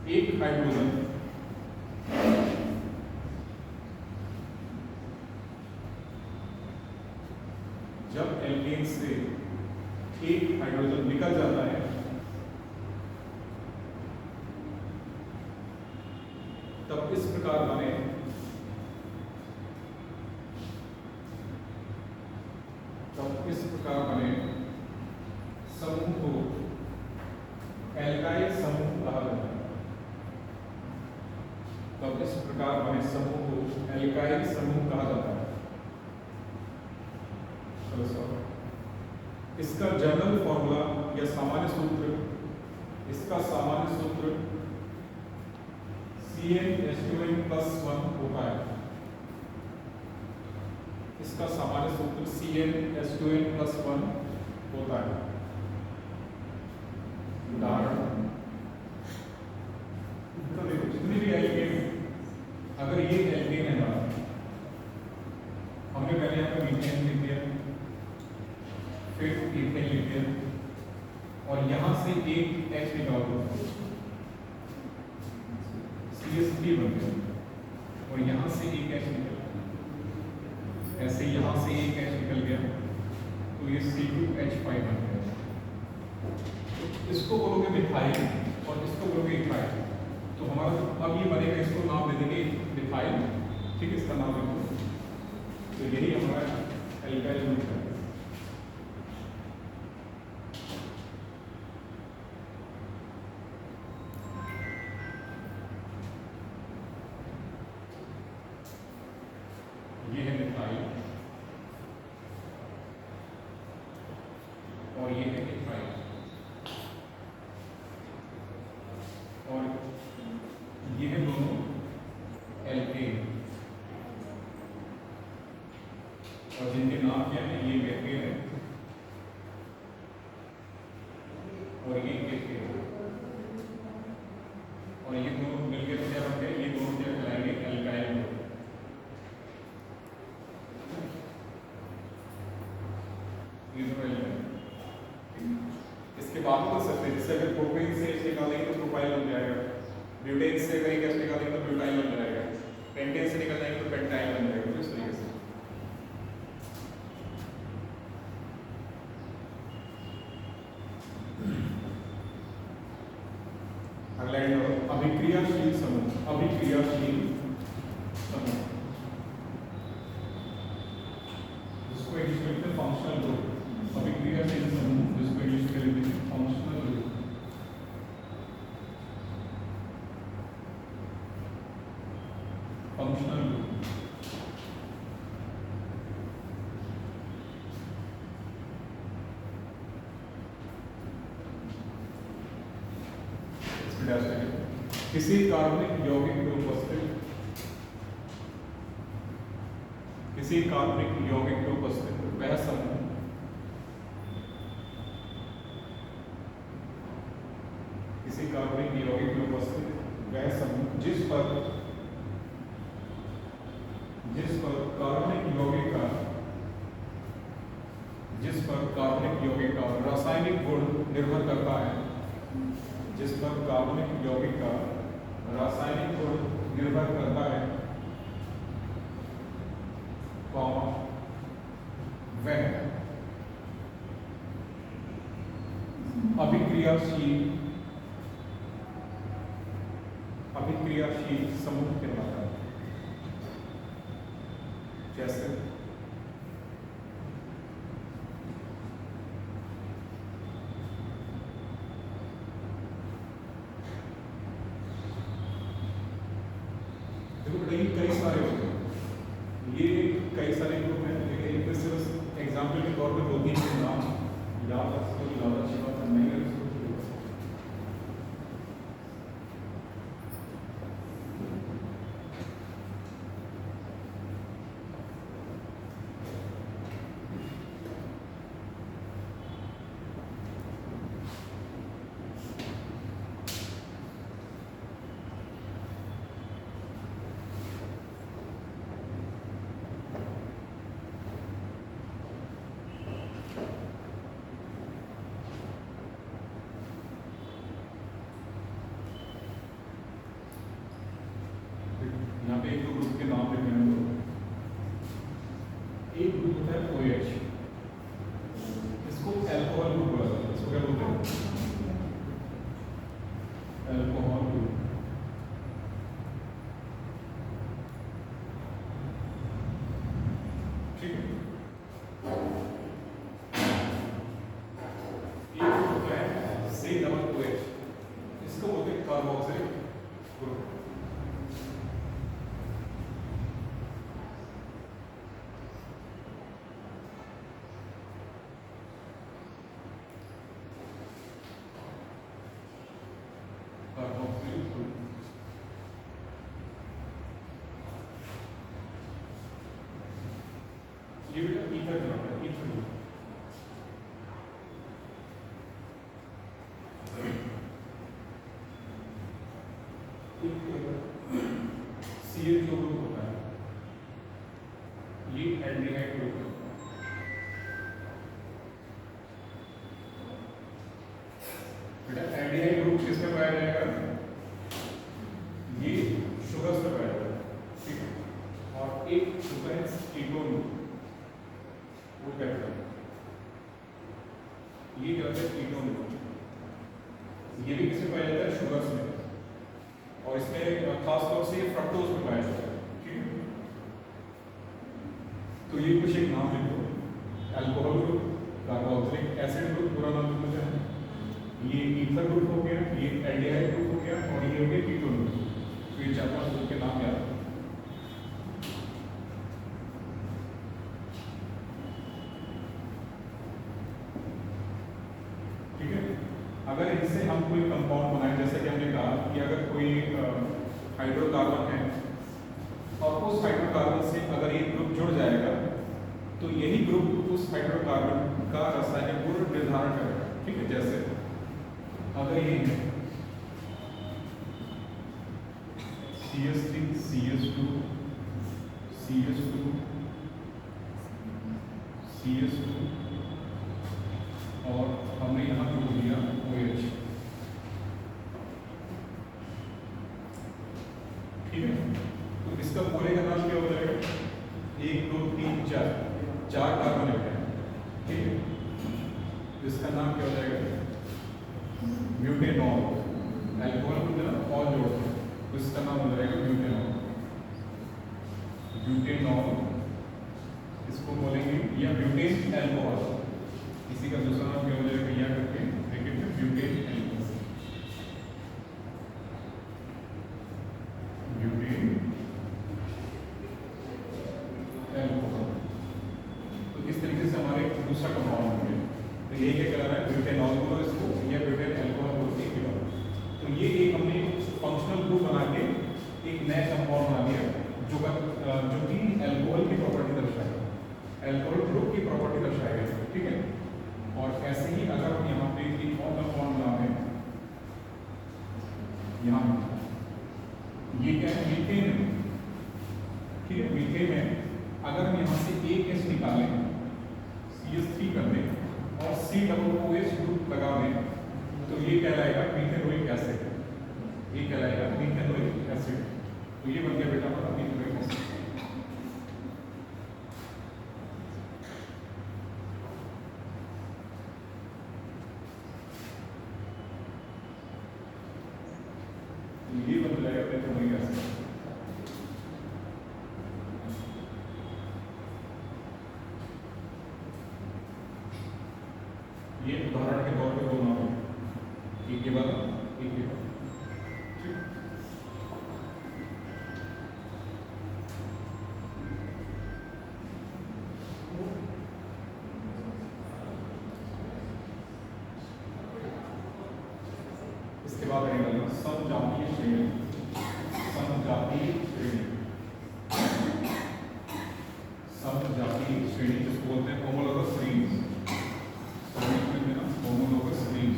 [SPEAKER 1] एक हाइड्रोजन निकल जाता है, तब इस प्रकार बने समूह को एल्काइल समूह कहा जाता है। तब इस प्रकार बने समूह को एल्काइल समूह कहा जाता है। इसका जनरल फॉर्मूला या सामान्य सूत्र, CnH2n+1 होता है। इसका सामान्य सूत्र CnH2n+1 होता है। उदाहरण और यहां से एक H निकाल दो, CH3 बन गया, और यहां से एक H निकल गया, ऐसे यहां से एक H निकल गया, तो ये C2H5 बन गया। तो इसको बोलोगे मिथाइल और इसको बोलोगे इथाइल, तो हमारा अब ये बनेगा, इसको नाम दे देंगे मिथाइल, ठीक है, इसका नाम लिखो। तो यही हमारा एल्काइल ग्रुप है। ये है मिथाइल और ये है इथाइल, और ये है दोनों एल्केन, और जिनके नाम क्या है, ये मेथेन है और ये एथेन, और ये दोनों मिलकर तो क्या बनते हैं, ये दोनों क्या कहलाएंगे, एल्काइल ग्रुप। ये दोनों एल्काइल। इसके बाद तो सकते हैं, जैसे अगर प्रोपेन से H निकालेंगे तो प्रोपाइल बन जाएगा, ब्यूटेन से अगर एक H निकालेंगे तो ब्यूटाइल बन जाएगा, पेंटेन से निकल जाएंगे तो पेंटाइल बन जाएगा, इस तरीके से। अगला अभिक्रियाशील समूह, अभिक्रियाशील समूह जिसको इंग्लिश में लिखते हैं फंक्शनल ग्रुप, अभिक्रियाशील समूह जिसको इंग्लिश में लिखते हैं फंक्शनल ग्रुप। फंक्शनल ग्रुप किसी कार्बनिक यौगिक में उपस्थित, किसी कार्बनिक यौगिक में उपस्थित वह समूह, किसी कार्बनिक यौगिक में उपस्थित वह समूह जिस पर कार्बनिक यौगिक का, जिस पर कार्बनिक यौगिक का रासायनिक गुण निर्भर करता है, जिस पर कार्बनिक यौगिक का रासायनिक गुण निर्भर करता है, वह अभिक्रियाशील समूह कहलाता है। जैसे कई सारे होते हैं, ये कई सारे ग्रुप हैं, लेकिन इनमें सिर्फ एग्जाम्पल के तौर पर 2-3 के नाम याद रख सकते हो, ज़्यादा अच्छी बात है, नहीं रख सकते। यहाँ पे एक दो ग्रुप के नाम लिखे हैं, एक ग्रुप होता है OH, इसको अल्कोहल ग्रुप बोला जाता है, इसको क्या बोलते हैं, अल्कोहल ग्रुप। ठीक है, एक ग्रुप होता है C-OH, इसको बोलते हैं कार्बोक्सिलिक ग्रुप। ये बेटा ईथर बनाता है, ईथर ग्रुप। CH2 ग्रुप होता है, ये एल्डिहाइड ग्रुप है। बेटा एल्डिहाइड ग्रुप किसमें पाया जाएगा? ये शुगर्स में पाया जाएगा, ठीक है। और एक शुगर है कीटोन, वो कहता है ये क्या होता है? कीटोन। ये भी किसमें पाया जाता है? शुगर्स में। और इसमें खासतौर से फ्रक्टोज में पाया जाता है, ठीक है। तो ये कुछ एक नाम लिखो, alcohol group, carboxylic acid group, पूरा नाम लिखो चाहे। ये ईथर ग्रुप हो गया, ये एल्डिहाइड ग्रुप हो गया, और ये हो गया कीटोन ग्रुप। तो ये 4-5 ग्रुप के नाम याद। ठीक है। अगर इससे हम कोई कंपाउंड बनाए, जैसे कि हमने कहा कि अगर कोई हाइड्रोकार्बन है और उस हाइड्रोकार्बन से अगर एक ग्रुप जुड़ जाएगा तो यही ग्रुप उस हाइड्रोकार्बन का रासायनिक गुण निर्धारण करेगा, ठीक है। जैसे अगर ये है CH3 CH2 CH2 CH2 और हमने यहाँ जोड़ दिया OH, ठीक है। तो इसका पूरे का नाम क्या हो जाएगा? 1 2 3 4 कार्बन है, ठीक है। इसका नाम क्या हो जाएगा? ब्यूटेनॉल। अल्कोहल को जरा और जोड़ते हैं तो इसका नाम हो जाएगा ब्यूटेनॉल। ब्यूटेनॉल इसको बोलेंगे, या ब्यूटेन अल्कोहल। इसी का दूसरा नाम क्या हो जाएगा? या करके देखेंगे ब्यूटेन अल्कोहल। Butane alcohol. तो इस तरीके से हमारे दूसरा कंपाउंड हो गया। तो ये क्या कह रहा है? ब्यूटेनॉल बोलो इसको, या ब्यूटेन अल्कोहल बोलते हैं। तो ये एक हमने फंक्शनल ग्रुप बना के एक नया कंपाउंड बना दिया जो कि अल्कोहल की प्रॉपर्टी दर्शाएगा, अल्कोहल ग्रुप की प्रॉपर्टी दर्शाएगा, ठीक है। और ऐसे ही अगर हम यहाँ पे एक और कंपाउंड बनाते हैं, यहाँ ये क्या है? मीथेन, ठीक है। मीथेन है, अगर हम यहाँ से एक एच निकालें, CH3 कर दें और COOH ग्रुप लगा दें तो ये कहलाएगा मीथेनोइक एसिड। ये कहलाएगा मीथेनोइक एसिड। तो ये बन गया बेटा हमारा मीथेनोइक एसिड। ये बन जाएगा मीथेनोइक एसिड। ये उदाहरण के तौर पे दो नाम है, एक के बाद एक के बाद, ठीक। इसके बाद रहेगा समजातीय श्रेणी। समजातीय श्रेणी, समजातीय श्रेणी जिसको बोलते हैं होमोलोगस श्रेणी। होमोलोगस श्रेणी,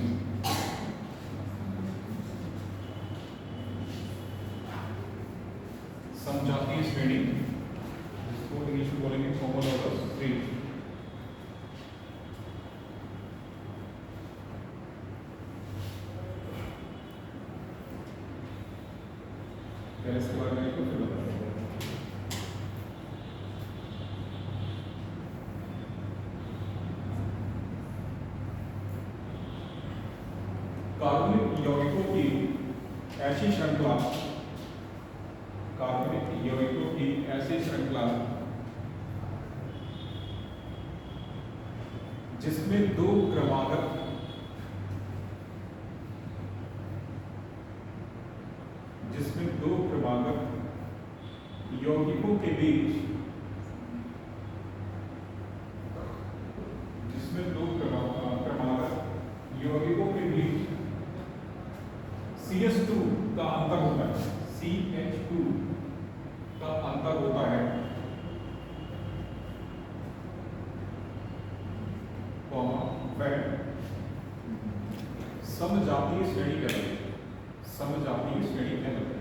[SPEAKER 1] समजातीय श्रेणी जिसको इंग्लिश में बोलेंगे होमोलोगस श्रेणी। पहले इसके बारे में फिर बताएंगे। कार्बनिक यौगिकों की ऐसी श्रृंखला, कार्बनिक यौगिकों की ऐसी श्रृंखला जिसमें दो क्रमागत यौगिकों के बीच, जिसमें दो क्रमागत यौगिकों के बीच CH2 का अंतर होता है, CH2 का अंतर होता है, वह समजातीय श्रेणी कहलाती है। समजातीय श्रेणी कहलाती है।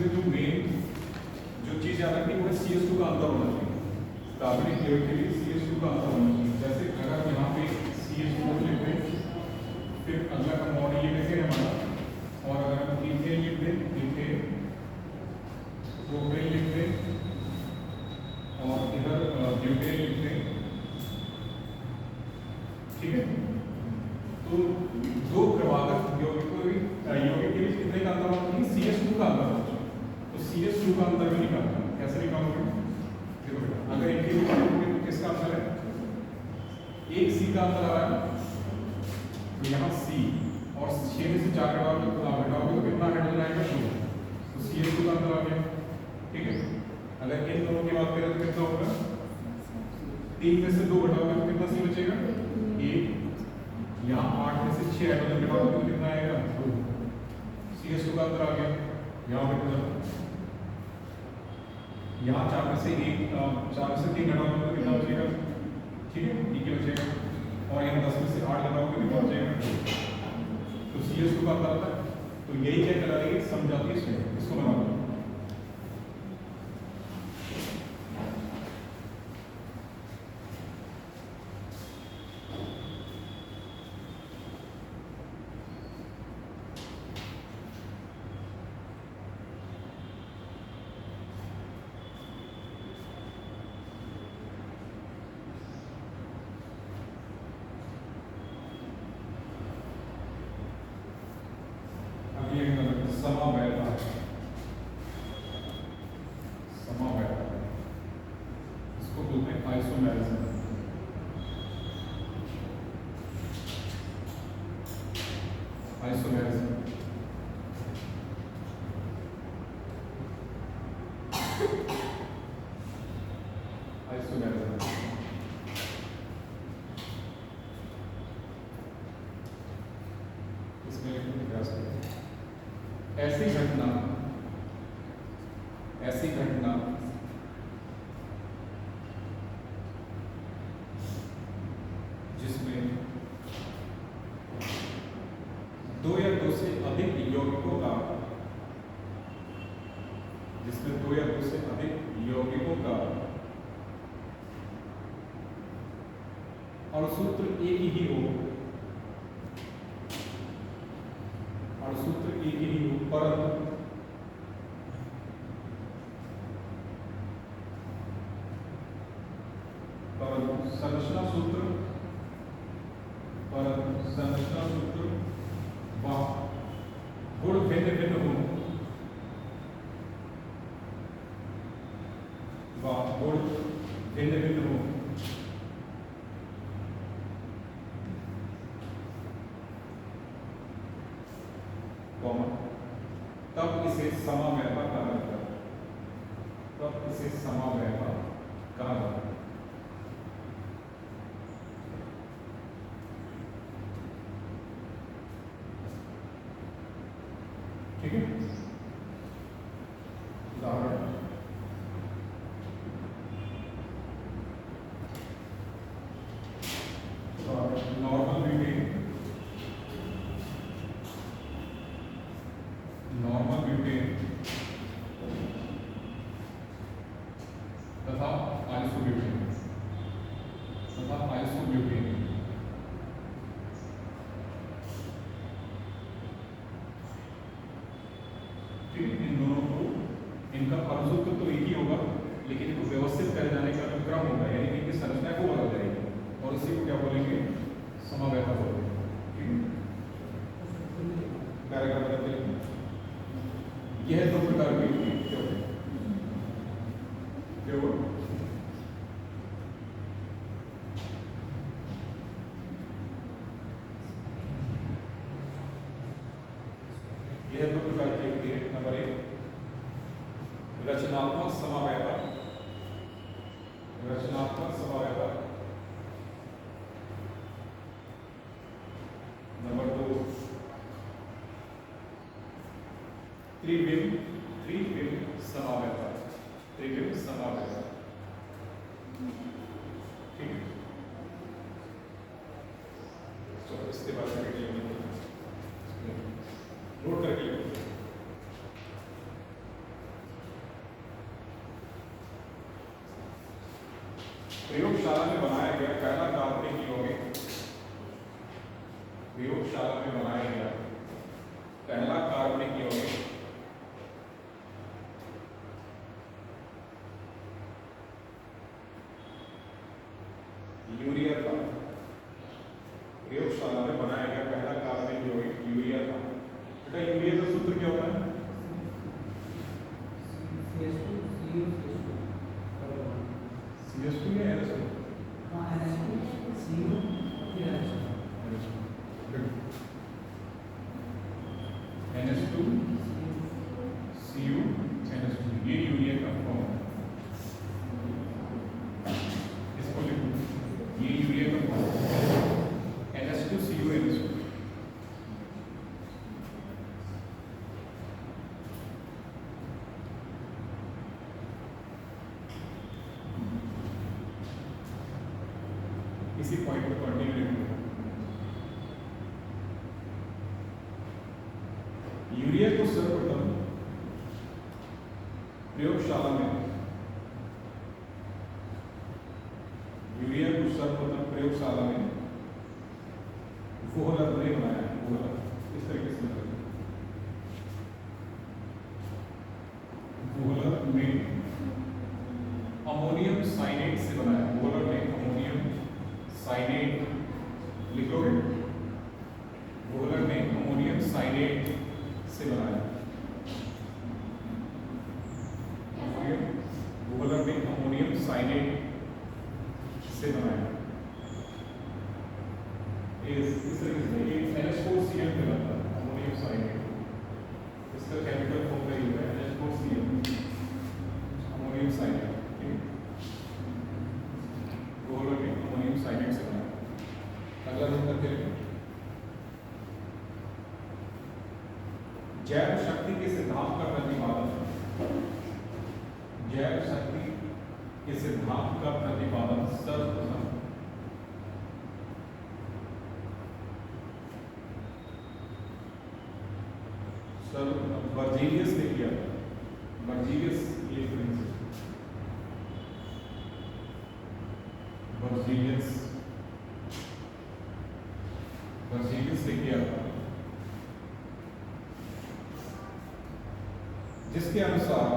[SPEAKER 1] इसमें जो मेन जो चीज याद रखनी वो है CH2 का अंतर होना चाहिए। कार्बनिक यौगिक के लिए CH2 का अंतर होना चाहिए। जैसे अगर यहाँ पे CH2 लिख दें, फिर अगला कंपाउंड ये लिखे हमारा, और अगर हम इथेन लिख दें, इथेन, प्रोपेन लिख दें, और इधर ब्यूटेन लिख दें, ठीक है। तो दो क्रमागत यौगिक के बीच कितने का अंतर होना चाहिए? CH2 का अंतर होना चाहिए। तो CH2 का अंतर भी निकालना है। कैसे निकालोगे? देखो बेटा, अगर इनके बीच में तो किसका अंतर है? एक C का अंतर आ रहा है, तो यहाँ C और 6 में से 4 घटाओगे तो कितना हाइड्रोजन आएगा? 2। तो CH2 का अंतर आ गया, ठीक है। अगर इन दोनों की बात करें तो कितना होगा? 3 में से 2 घटाओगे तो कितना C बचेगा? 1। यहाँ 8 में से 6 हाइड्रोजन घटाओगे तो कितना आएगा? 2। CH2 का अंतर आ गया। यहाँ पे यहाँ 4 में से 3 घटाओगे तो कितना बचेगा? ठीक है, ठीक बचेगा। और यहाँ 10 में से 8 घटाओगे तो कितना बचेगा? तो CH2 का अंतर आता है। तो यही क्या करा रही है? समझाती है, इसको बना दो। समवायता, इसको बोलते हैं आइसोमेरिज्म। आइसोमेरिज्म आइसोमेरिज्म इसमें लिखने का प्रयास करें। ऐसी घटना जिसमें 2 या 2 से अधिक यौगिकों का अणुसूत्र एक ही हो, परंतु संरचना सूत्र व गुण भिन्न भिन्न हो, तब इसे समवायता कहा जाता है। ठीक है, उदाहरण नॉर्मल ब्यूटेन तथा आइसोब्यूटेन ठीक है। इन दोनों को, इनका अणुसूत्र तो एक ही होगा, लेकिन इनको व्यवस्थित कर जाने का जो क्रम होगा, यानी कि इनकी संरचना को बदल जाएगी, और इसी को क्या बोलेंगे? समवायता बोलेंगे। ठीक है, पैराग्राफ बदलते हैं। यह 2 प्रकार की होती है। नंबर 1 रचनात्मक समवायता। नंबर 2 त्रिविम समवायता। ठीक है, चलो इसके बाद नोट करके प्रयोगशाला में बनाया गया पहला कार्बनिक यौगिक, प्रयोगशाला में बनाया गया पहला कार्बनिक यौगिक यूरिया था। प्रयोगशाला में बनाया गया पहला कार्बनिक यौगिक यूरिया था। बेटा यूरिया का सूत्र क्या होता है? CH2 या NH2? NH2 Cu NH2, ये यूरिया का फॉर्म है। इसको लिखो, ये यूरिया का फॉर्म NH2 Cu NH2। इसी पॉइंट पर कंटिन्यू लिखो। यूरिया को सर्वप्रथम प्रयोगशाला में, यूरिया को सर्वप्रथम प्रयोगशाला में वोहलर ने बनाया। वोहलर इस तरीके से वोहलर ने अमोनियम साइनेट से बनाया। वोहलर ने अमोनियम साइनेट, लिखोगे, वोहलर ने अमोनियम साइनेट से बनाया। वोहलर ने अमोनियम साइनेट से बनाया। इस तरीके से ये NH4Cl कहलाता है, अमोनियम साइनेट। इसका केमिकल फॉर्मूला ये है NH4Cl, अमोनियम साइनेट। वोहलर ने अमोनियम साइनेट से बनाया। अगला नंबर देखिए, जैव शक्ति के सिद्धांत का प्रतिपादन, जैव शक्ति के सिद्धांत का प्रतिपादन सर्वप्रथम बर्जीलियस ने किया था। बर्जीलियस ये प्रिंसिपल, बर्जीलियस ने किया था, जिसके अनुसार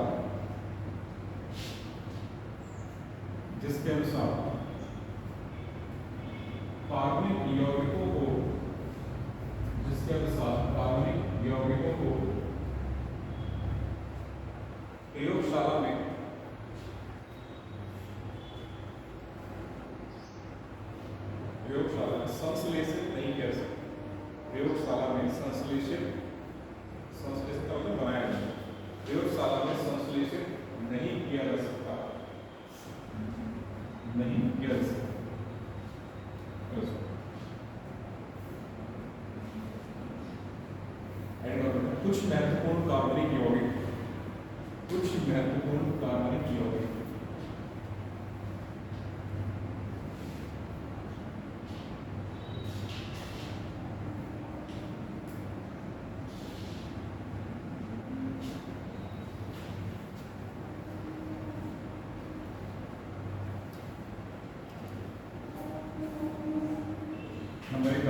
[SPEAKER 1] कार्बनिक यौगिकों को, जिसके अनुसार कार्बनिक यौगिकों को प्रयोगशाला में संश्लेषित नहीं किया जा सकता। प्रयोगशाला में संश्लेषित का मतलब बनाया जाए, प्रयोगशाला में संश्लेषित नहीं किया जा सकता, नहीं किया जा सकता। कुछ महत्वपूर्ण कार्बनिक यौगिक, कुछ महत्वपूर्ण कार्बनिक यौगिक नंबर एक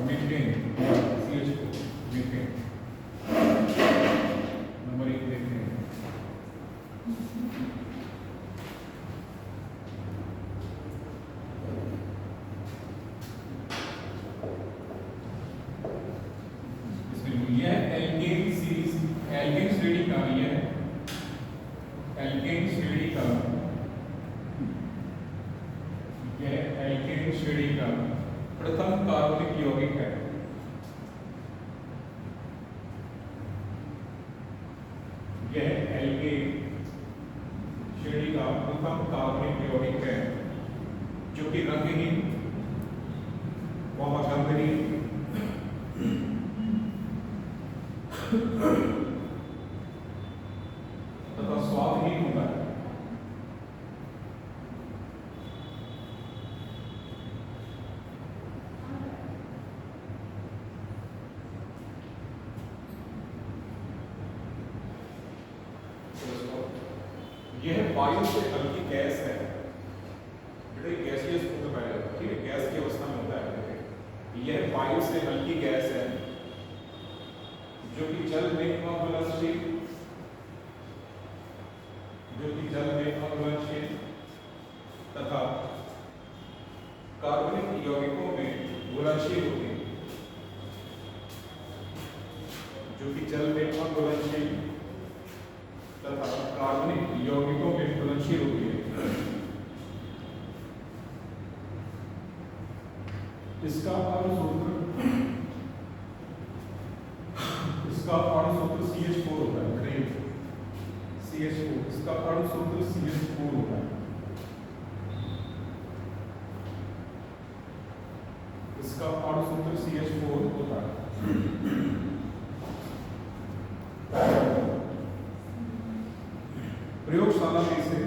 [SPEAKER 1] मीथेन, CH2 मीथेन। नंबर एक देखते हैं, यह एल्केन सीरीज, एल्केन श्रेणी का, यह एल्केन श्रेणी का, यह एल्केन श्रेणी का प्रथम कार्बनिक यौगिक है। यह एल्केन श्रेणी का प्रथम कार्बनिक यौगिक है, जो कि रंगहीन व गंधहीन तथा स्वादहीन होता है। यह वायु से हल्की गैस है, बेटा ये गैसीय सूत्र पाया जाता है, ठीक है, गैस की अवस्था में होता है। यह वायु से हल्की गैस है जो कि जल में अघुलनशील, जो कि जल में अघुलनशील तथा कार्बनिक यौगिकों में घुलनशील होती है, जो कि जल में अघुलनशील तथा कार्बनिक यौगिकों में घुलनशील होती है। इसका अणुसूत्र CH4 होता है, CH4, इसका अणुसूत्र CH4 होता है, इसका अणुसूत्र CH4 होता है। प्रयोगशाला में इसे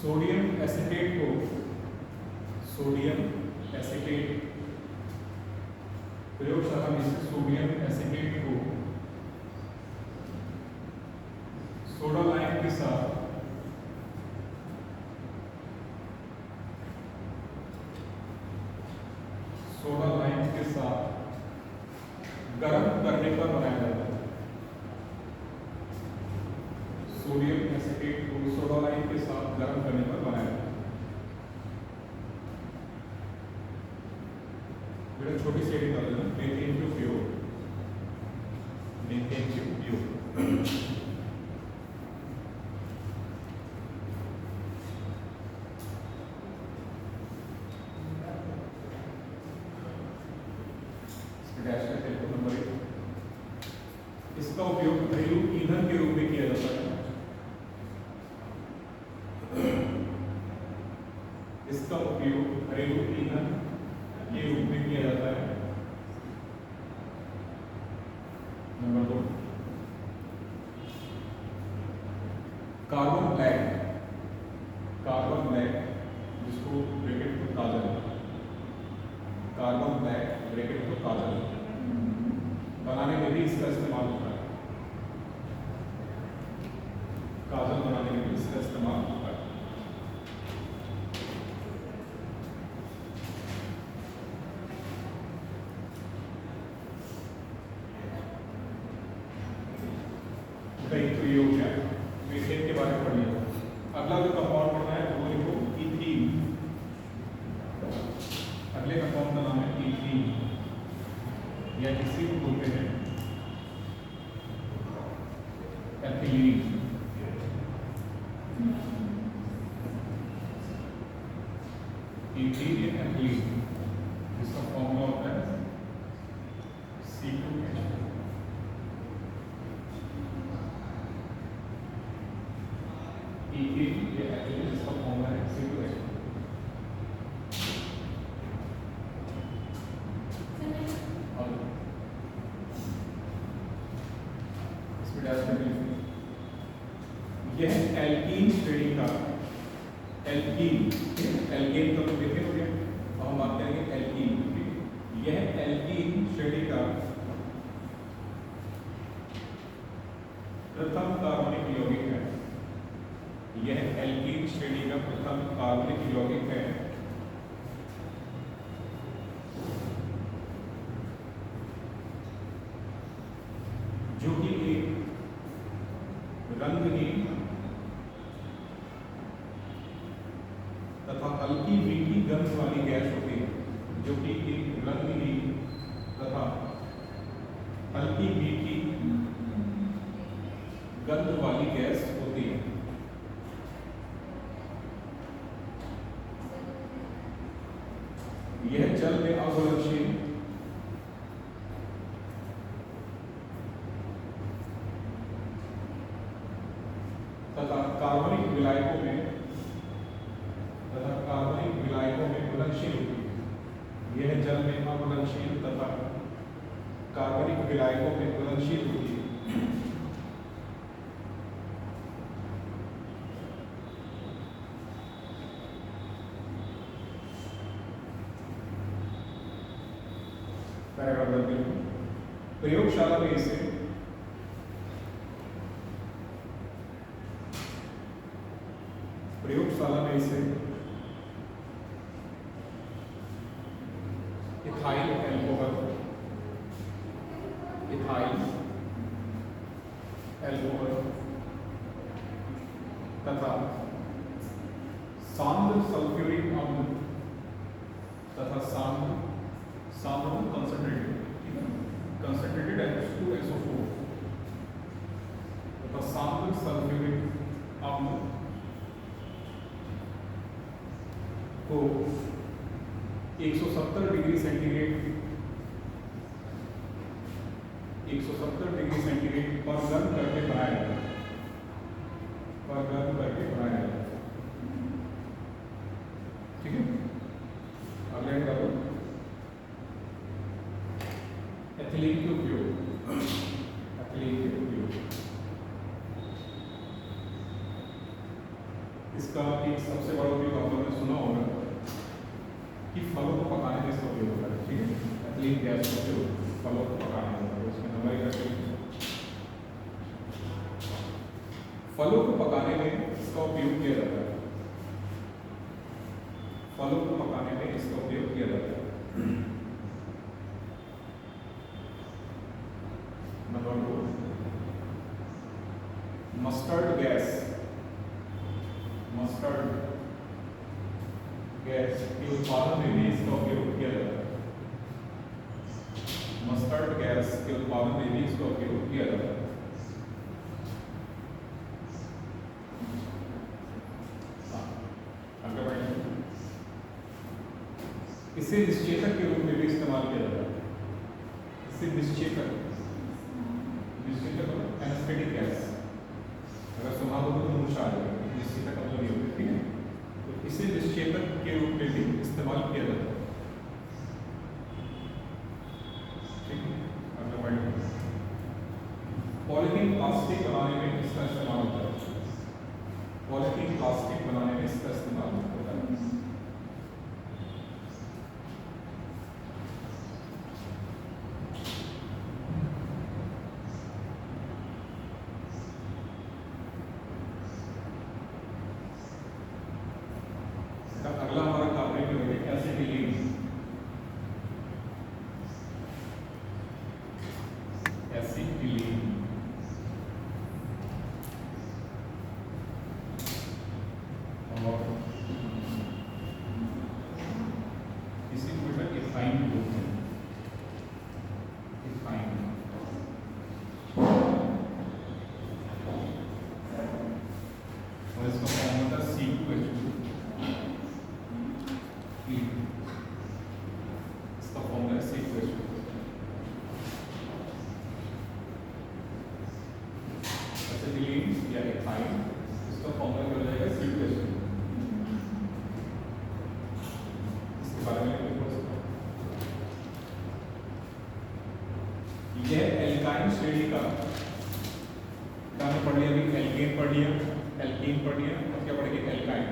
[SPEAKER 1] सोडियम एसीटेट को सोडा लाइम के साथ गर्म करने पर बनाया जाता है। सोडियम एसीटेट को सोडा लाइम के साथ गर्म करने पर बनाया जाता है। बेटा छोटी सी एडिंग कर लेना, मीथेन के उपयोग, नंबर 1, इसका उपयोग घरेलू ईंधन के रूप में किया जाता है। इसका उपयोग घरेलू ईंधन के रूप में किया जाता है। नंबर 2, कार्बन ब्लैक जिसको ब्रैकेट में काजल बनाने में भी इसका इस्तेमाल होता है। काजल बनाने में भी इसका इस्तेमाल होता है। तो ये हो गया मीथेन के बारे में पढ़ लिया। अगला जो कंपाउंड पढ़ना है वो लिखो ईथीन। अगले कंपाउंड का नाम है ईथीन, या किसी को बोलते हैं एथिलीन। ईथीन या एथिलीन, जिसका फॉर्मूला होता है C2H2। ईथीन या एथिलीन, जिसका फॉर्मूला है C2H2। यह एल्कीन श्रेणी का एल्केन का तो देखे हो गया, अब हम बात करेंगे एल्कीन। यह एल्कीन श्रेणी का प्रथम कार्बनिक यौगिक है। यह एल्कीन श्रेणी का प्रथम कार्बनिक यौगिक है जो कि एक रंगहीन तथा हल्की मीठी गंध वाली गैस होती है, जो कि एक रंगहीन तथा हल्की मीठी गंध वाली गैस होती है। यह जल में अघुलनशील तथा कार्बनिक विलायकों में घुलनशील होती है। यह जल में अघुलनशील तथा कार्बनिक विलायकों में घुलनशील होती है। पैराग्राफ रख लो। प्रयोगशाला में इसे इथाइल एल्कोहल तथा सांद्र सल्फ्यूरिक अम्ल तथा सांद्र कंसंट्रेटेड H2SO4 तथा सांद्र सल्फ्यूरिक अम्ल को 170 डिग्री सेंटीग्रेड पर गर्म करके बनाया जाता है, ठीक है। अगले करो एथिलीन के उपयोग इसका एक सबसे बड़ा उपयोग आप लोगों ने सुना होगा कि फलों को पकाने में इसका उपयोग होता है, ठीक है। एथिलीन गैस का उपयोग फलों को पकाने में होता है। उसमें नंबर करके फलों को पकाने में इसका उपयोग किया जाता है, नंबर 2 मस्टर्ड गैस के उत्पादन में भी इसका उपयोग किया जाता है। मस्टर्ड गैस के उत्पादन में भी इसका उपयोग किया जाता है। इसे निश्चेतक के रूप में भी इस्तेमाल किया जाता है। इसे निश्चेतक एनेस्थेटिक गैस, अगर सुना हो तो मुझे आ जाएगा, निश्चेतक मतलब ये होता है, ठीक है। तो इसे निश्चेतक के रूप में भी इस्तेमाल किया जाता है, ठीक है। अगला पॉइंट, पॉलीथीन प्लास्टिक बनाने में इसका इस्तेमाल होता है। पॉलीथीन प्लास्टिक बनाने में इसका इस्तेमाल होता है। अगला हमारा कार्बनिक यौगिक एसिटिलीन। और इसी को बेटा इथाइन बोलते हैं। और इसका फॉर्म होता है C2H2। इसका फॉर्मूला है C2H2। एसिटिलीन या इथाइन, इसका फॉर्मूला क्या हो जाएगा C2H2। इसके बारे में यह एल्काइन श्रेणी का, पढ़ लिया अभी, एल्केन पढ़ लिया, और क्या पढ़ेंगे एल्काइन।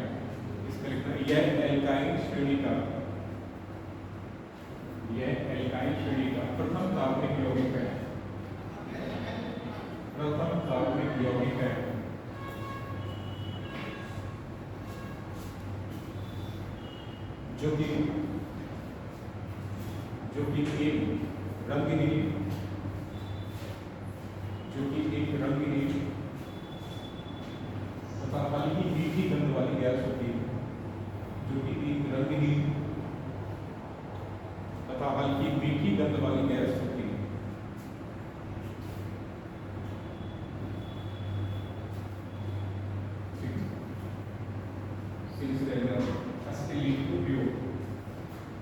[SPEAKER 1] इसमें लिखना है यह एल्काइन श्रेणी का प्रथम कार्बनिक यौगिक है। जो कि एक रंगीनी तथा हल्की मीठी गंध वाली गैस होती है।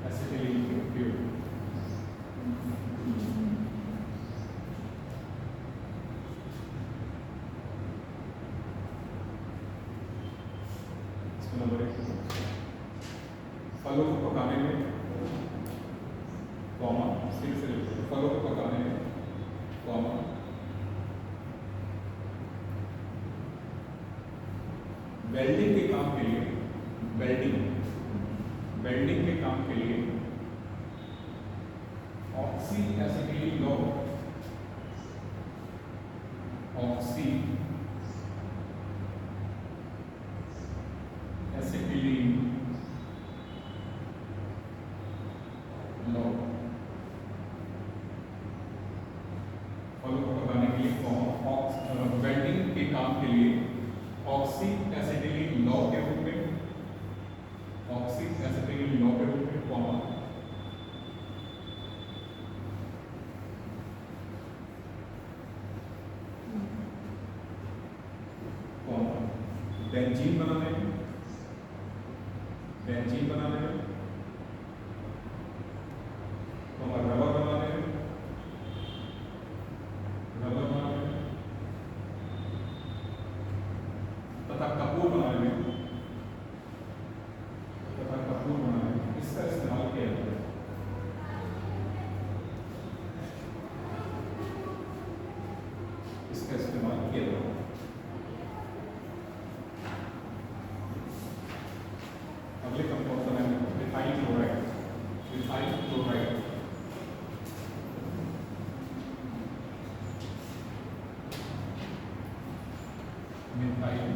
[SPEAKER 1] एसिटिलीन के उपयोग नंबर 1 फलों को पकाने में, फलों को पकाने में, वेल्डिंग के काम के लिए, oxy acetylene law, oxy acetylene law follow बताने के लिए वेल्डिंग के काम के लिए ऑक्सी एसिटिलीन लॉ के रूप में, ऑक्सी एसिटिलीन लॉ के रूप में कॉमा बेंजीन बनाने में, बेंजीन बनाने में, रबर बनाने में, रबर बनाने में तथा कपूर बनाने में, तथा कपूर बनाने में इसका इस्तेमाल किया जाता है। इसका इस्तेमाल किया जाता है। अगले कंपाउंड का नाम है methyl chloride, methyl chloride methyl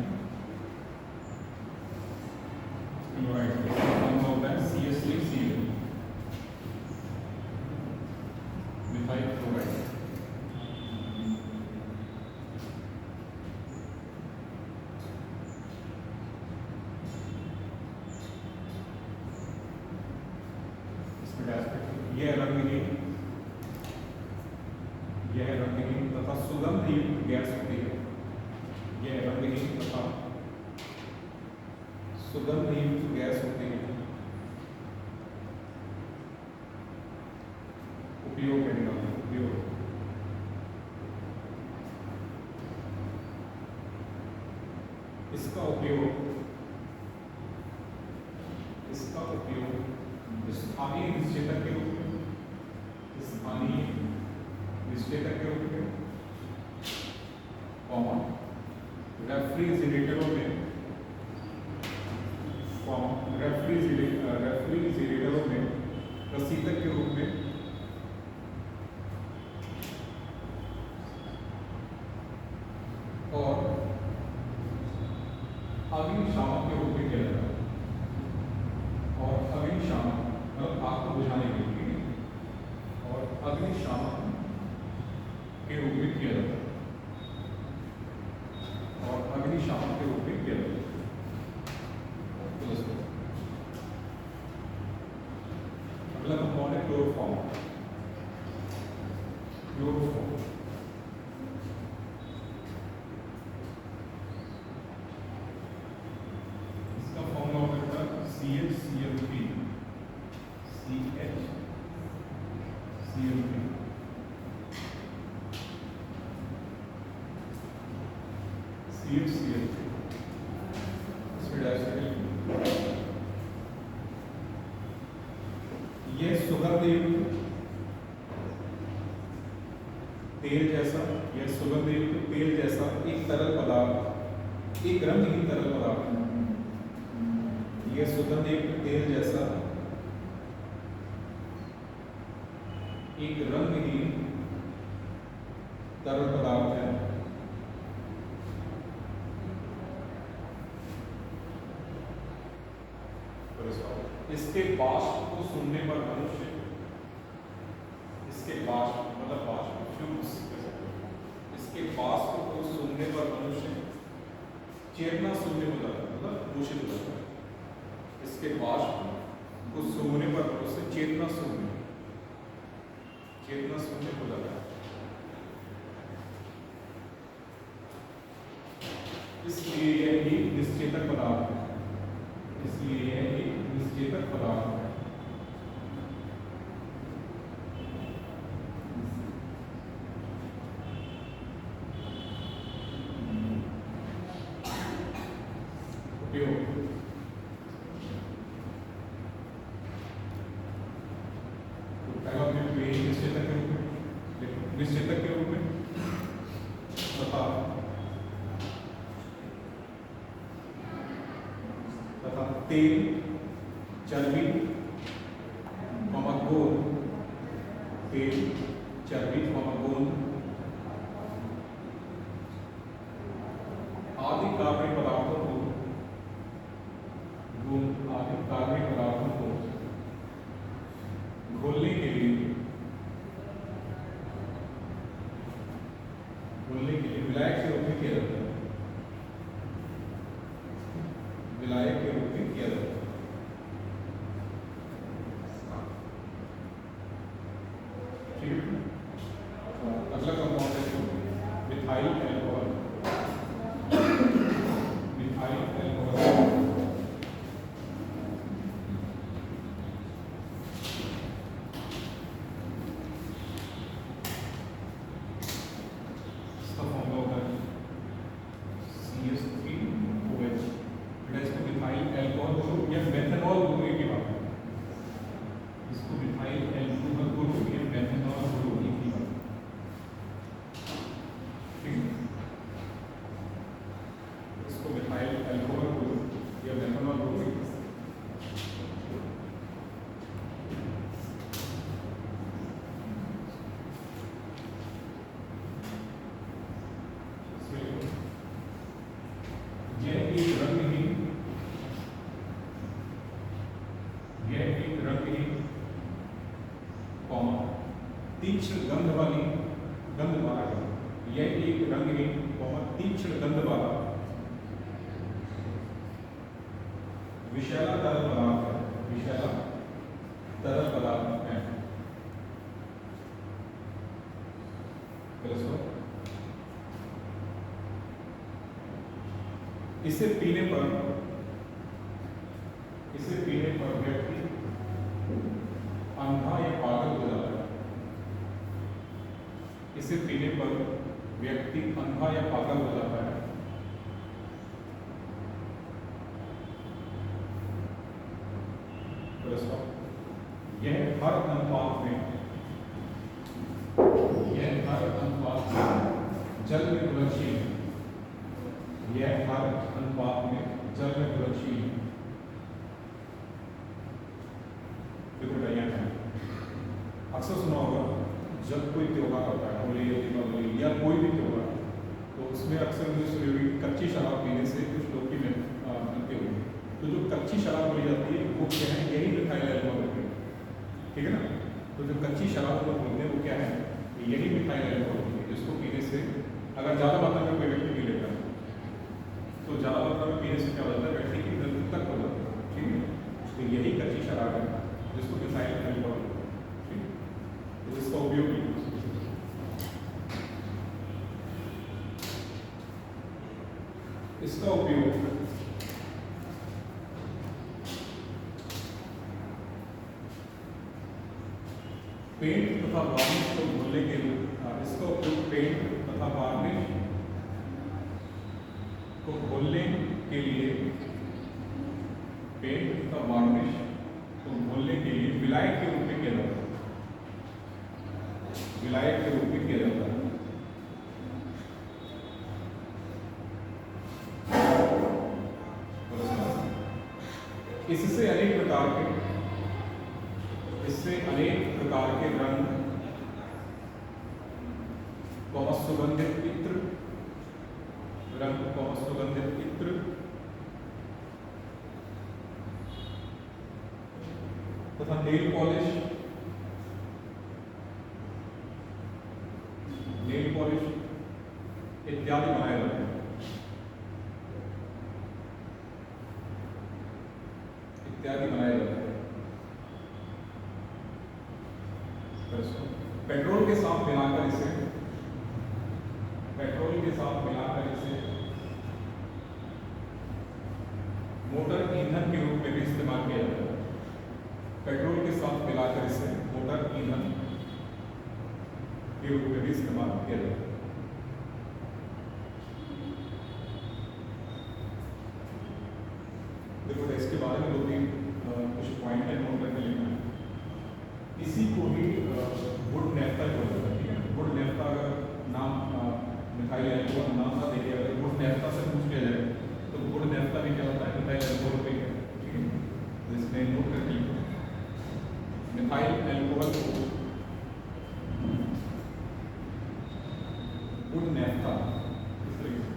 [SPEAKER 1] chloride form होता है CH3Cl, मिथाइल क्लोराइड। यह रंगहीन, यह रंगहीन तथा सुगंध युक्त गैस होती है। यह रंगहीन तथा सुगंध युक्त गैस होती है। उपयोग करेगा, उपयोग इसका उपयोग, इसका उपयोग स्थानीय निश्चेतक के रूप में, स्थानीय निश्चेतक के रूप में, कॉमन रेफ्रिजरेटरों में, रेफ्रिजरेटरों में प्रशीतक के रूप में, और अग्निशामक के रूप में किया जाता है। और अग्निशामक मतलब आग को बुझाने के लिए, और अग्निशामक के रूप में किया जाता है, और अग्निशामक के रूप में किया जाता है। अगला कंपाउंड है क्लोरोफॉर्म, क्लोरोफॉर्म इसका फॉर्मूला होता है CHCl3, CHCl3 CHCl3 इसमें डायस्टेरिक, यह सुगंध युक्त तेल जैसा, यह सुगंध युक्त तेल जैसा एक तरल पदार्थ, एक रंगहीन तरल पदार्थ है। यह सुगंध युक्त तेल जैसा एक रंगहीन तरल पदार्थ है। इसके बाष्प को सूंघने पर मनुष्य, इसके बाष्प मतलब बाष्प फ्यूम्स, इसके बाष्प को सूंघने पर मनुष्य चेतना शून्य हो जाता है, मतलब दूषित हो जाता है। इसके बाष्प को सूंघने पर मनुष्य चेतना शून्य हो जाता है। इसलिए यह एक निश्चेतक पदार्थ है, इसलिए यह एक निश्चेतक पदार्थ है। उपयोग निश्चेतक के रूप में, निश्चेतक के रूप में तथा तेल, चर्बी, घोल तेल, चर्बी, गोंद आदि कार्बनिक पदार्थों को घोलने के लिए विलायक के रूप में किया जाता है। विलायक के रूप में किया जाता है। ठीक है। अगला कंपाउंड है मिथाइल अल्कोहल। मिथाइल अल्कोहल तीक्ष्ण गंध वाला है। यह एक रंगहीन तीक्ष्ण गंध वाला विषैला तरल पदार्थ है। विषैला तरल पदार्थ है। इसे पीने पर व्यक्ति अंधा या पागल हो जाता है। इसे पीने पर व्यक्ति अंधा या पागल हो जाता है। यह हर अनुपात में जल में घुलनशील है। यह हर अनुपात में जल में घुलनशील है। अक्सर सुना होगा जब कोई त्योहार होता है, होली या दीपावली या कोई भी त्योहार, तो उसमें अक्सर मुझे सुनी हुई कच्ची शराब पीने से कुछ लोग की मृत्यु हुई। तो जो कच्ची शराब बोली जाती है वो क्या है? यही मिथाइल अल्कोहल है। ठीक है ना। तो जो कच्ची शराब को बोलते हैं वो क्या है? यही मिथाइल अल्कोहल है, जिसको पीने से अगर ज़्यादा मात्रा में कोई व्यक्ति पी लेता है तो ज़्यादा मात्रा में पीने से क्या होता है? व्यक्ति की मृत्यु तक हो जाती है। ठीक है। तो यही कच्ची शराब है जिसको मिथाइल अल्कोहल। ठीक है। तो इसका उपयोग पेंट तथा वार्निश को घोलने के लिए इसका उपयोग पेंट तथा वार्निश को घोलने के लिए विलायक के रूप में किया जाता है। विलायक के रूप में किया जाता है। इससे अनेक प्रकार के रंग सुगंधित इत्र तथा नेल पॉलिश इत्यादि बनाए जाते हैं। पेट्रोल के साथ मिलाकर इसे मोटर ईंधन के रूप में भी इस्तेमाल किया जाता है। पेट्रोल के साथ मिलाकर इसे मोटर ईंधन के रूप में भी इस्तेमाल किया जाता है। देखो इसके बारे में कुछ पॉइंट है नोट करके लिखना है। इसी को ही वुड नेफ्था बोला जाता है। ठीक है। वुड नेफ्था अगर नाम मिथाइल अल्कोहल नाम था, देखिए अगर वुड नेफ्था से पूछ लिया जाए तो वुड नेफ्था भी क्या होता है? मिथाइल अल्कोहल पे है। ठीक है। तो इसमें नोट करके लिखो मिथाइल अल्कोहल को नैफ्था, इस तरीके से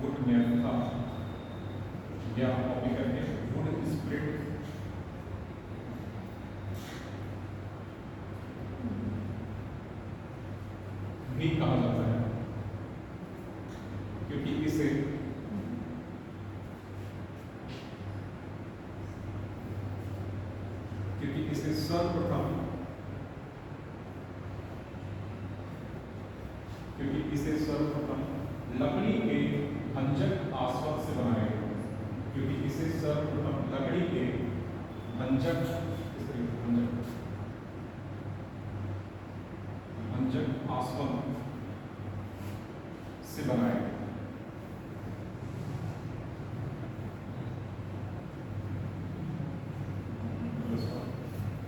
[SPEAKER 1] वुड नैफ्था, या कॉपी करके वुड स्प्लिट, भी कहा जाता है, क्योंकि इसे सर्वप्रथम लकड़ी के भंजक आस्वाद से बनाया गया, क्योंकि इसे सर्वप्रथम लकड़ी के भंजक आस्वाद से बनाया गया।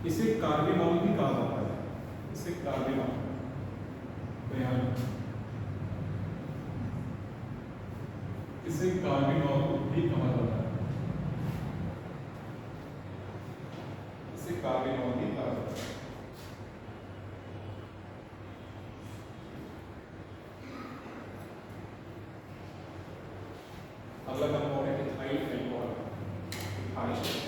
[SPEAKER 1] इसे कार्बेनॉल भी कहा जाता है, इसे कार्बेनॉल, इसे कार्बेनॉल भी कहा जाता है, इसे कार्बेनॉल भी कहा जाता है। अगला कंपाउंड है इथाइल अल्कोहल, अल्कोहल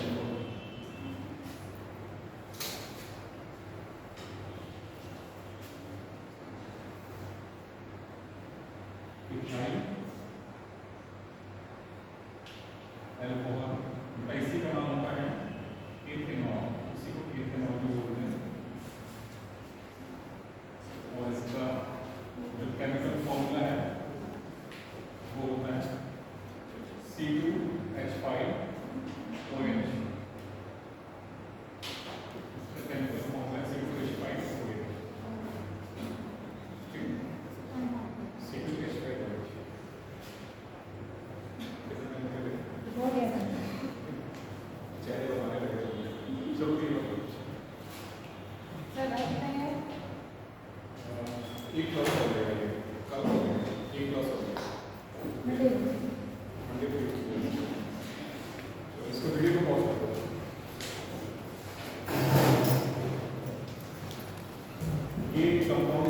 [SPEAKER 1] इसी का नाम होता है इथेनॉल, इसी को इथेनॉल भी बोलते हैं। और इसका जो केमिकल फॉर्मूला है वो होता है C2H5OH। इसका केमिकल फॉर्मूला है C2H5OH, C2H5OH। एक क्लास हो जाएगा, ये कल हो जाएगा, एक क्लास हो जाएगा मंडे को। इसको वीडियो को पॉज कर दो। ये कंपाउंड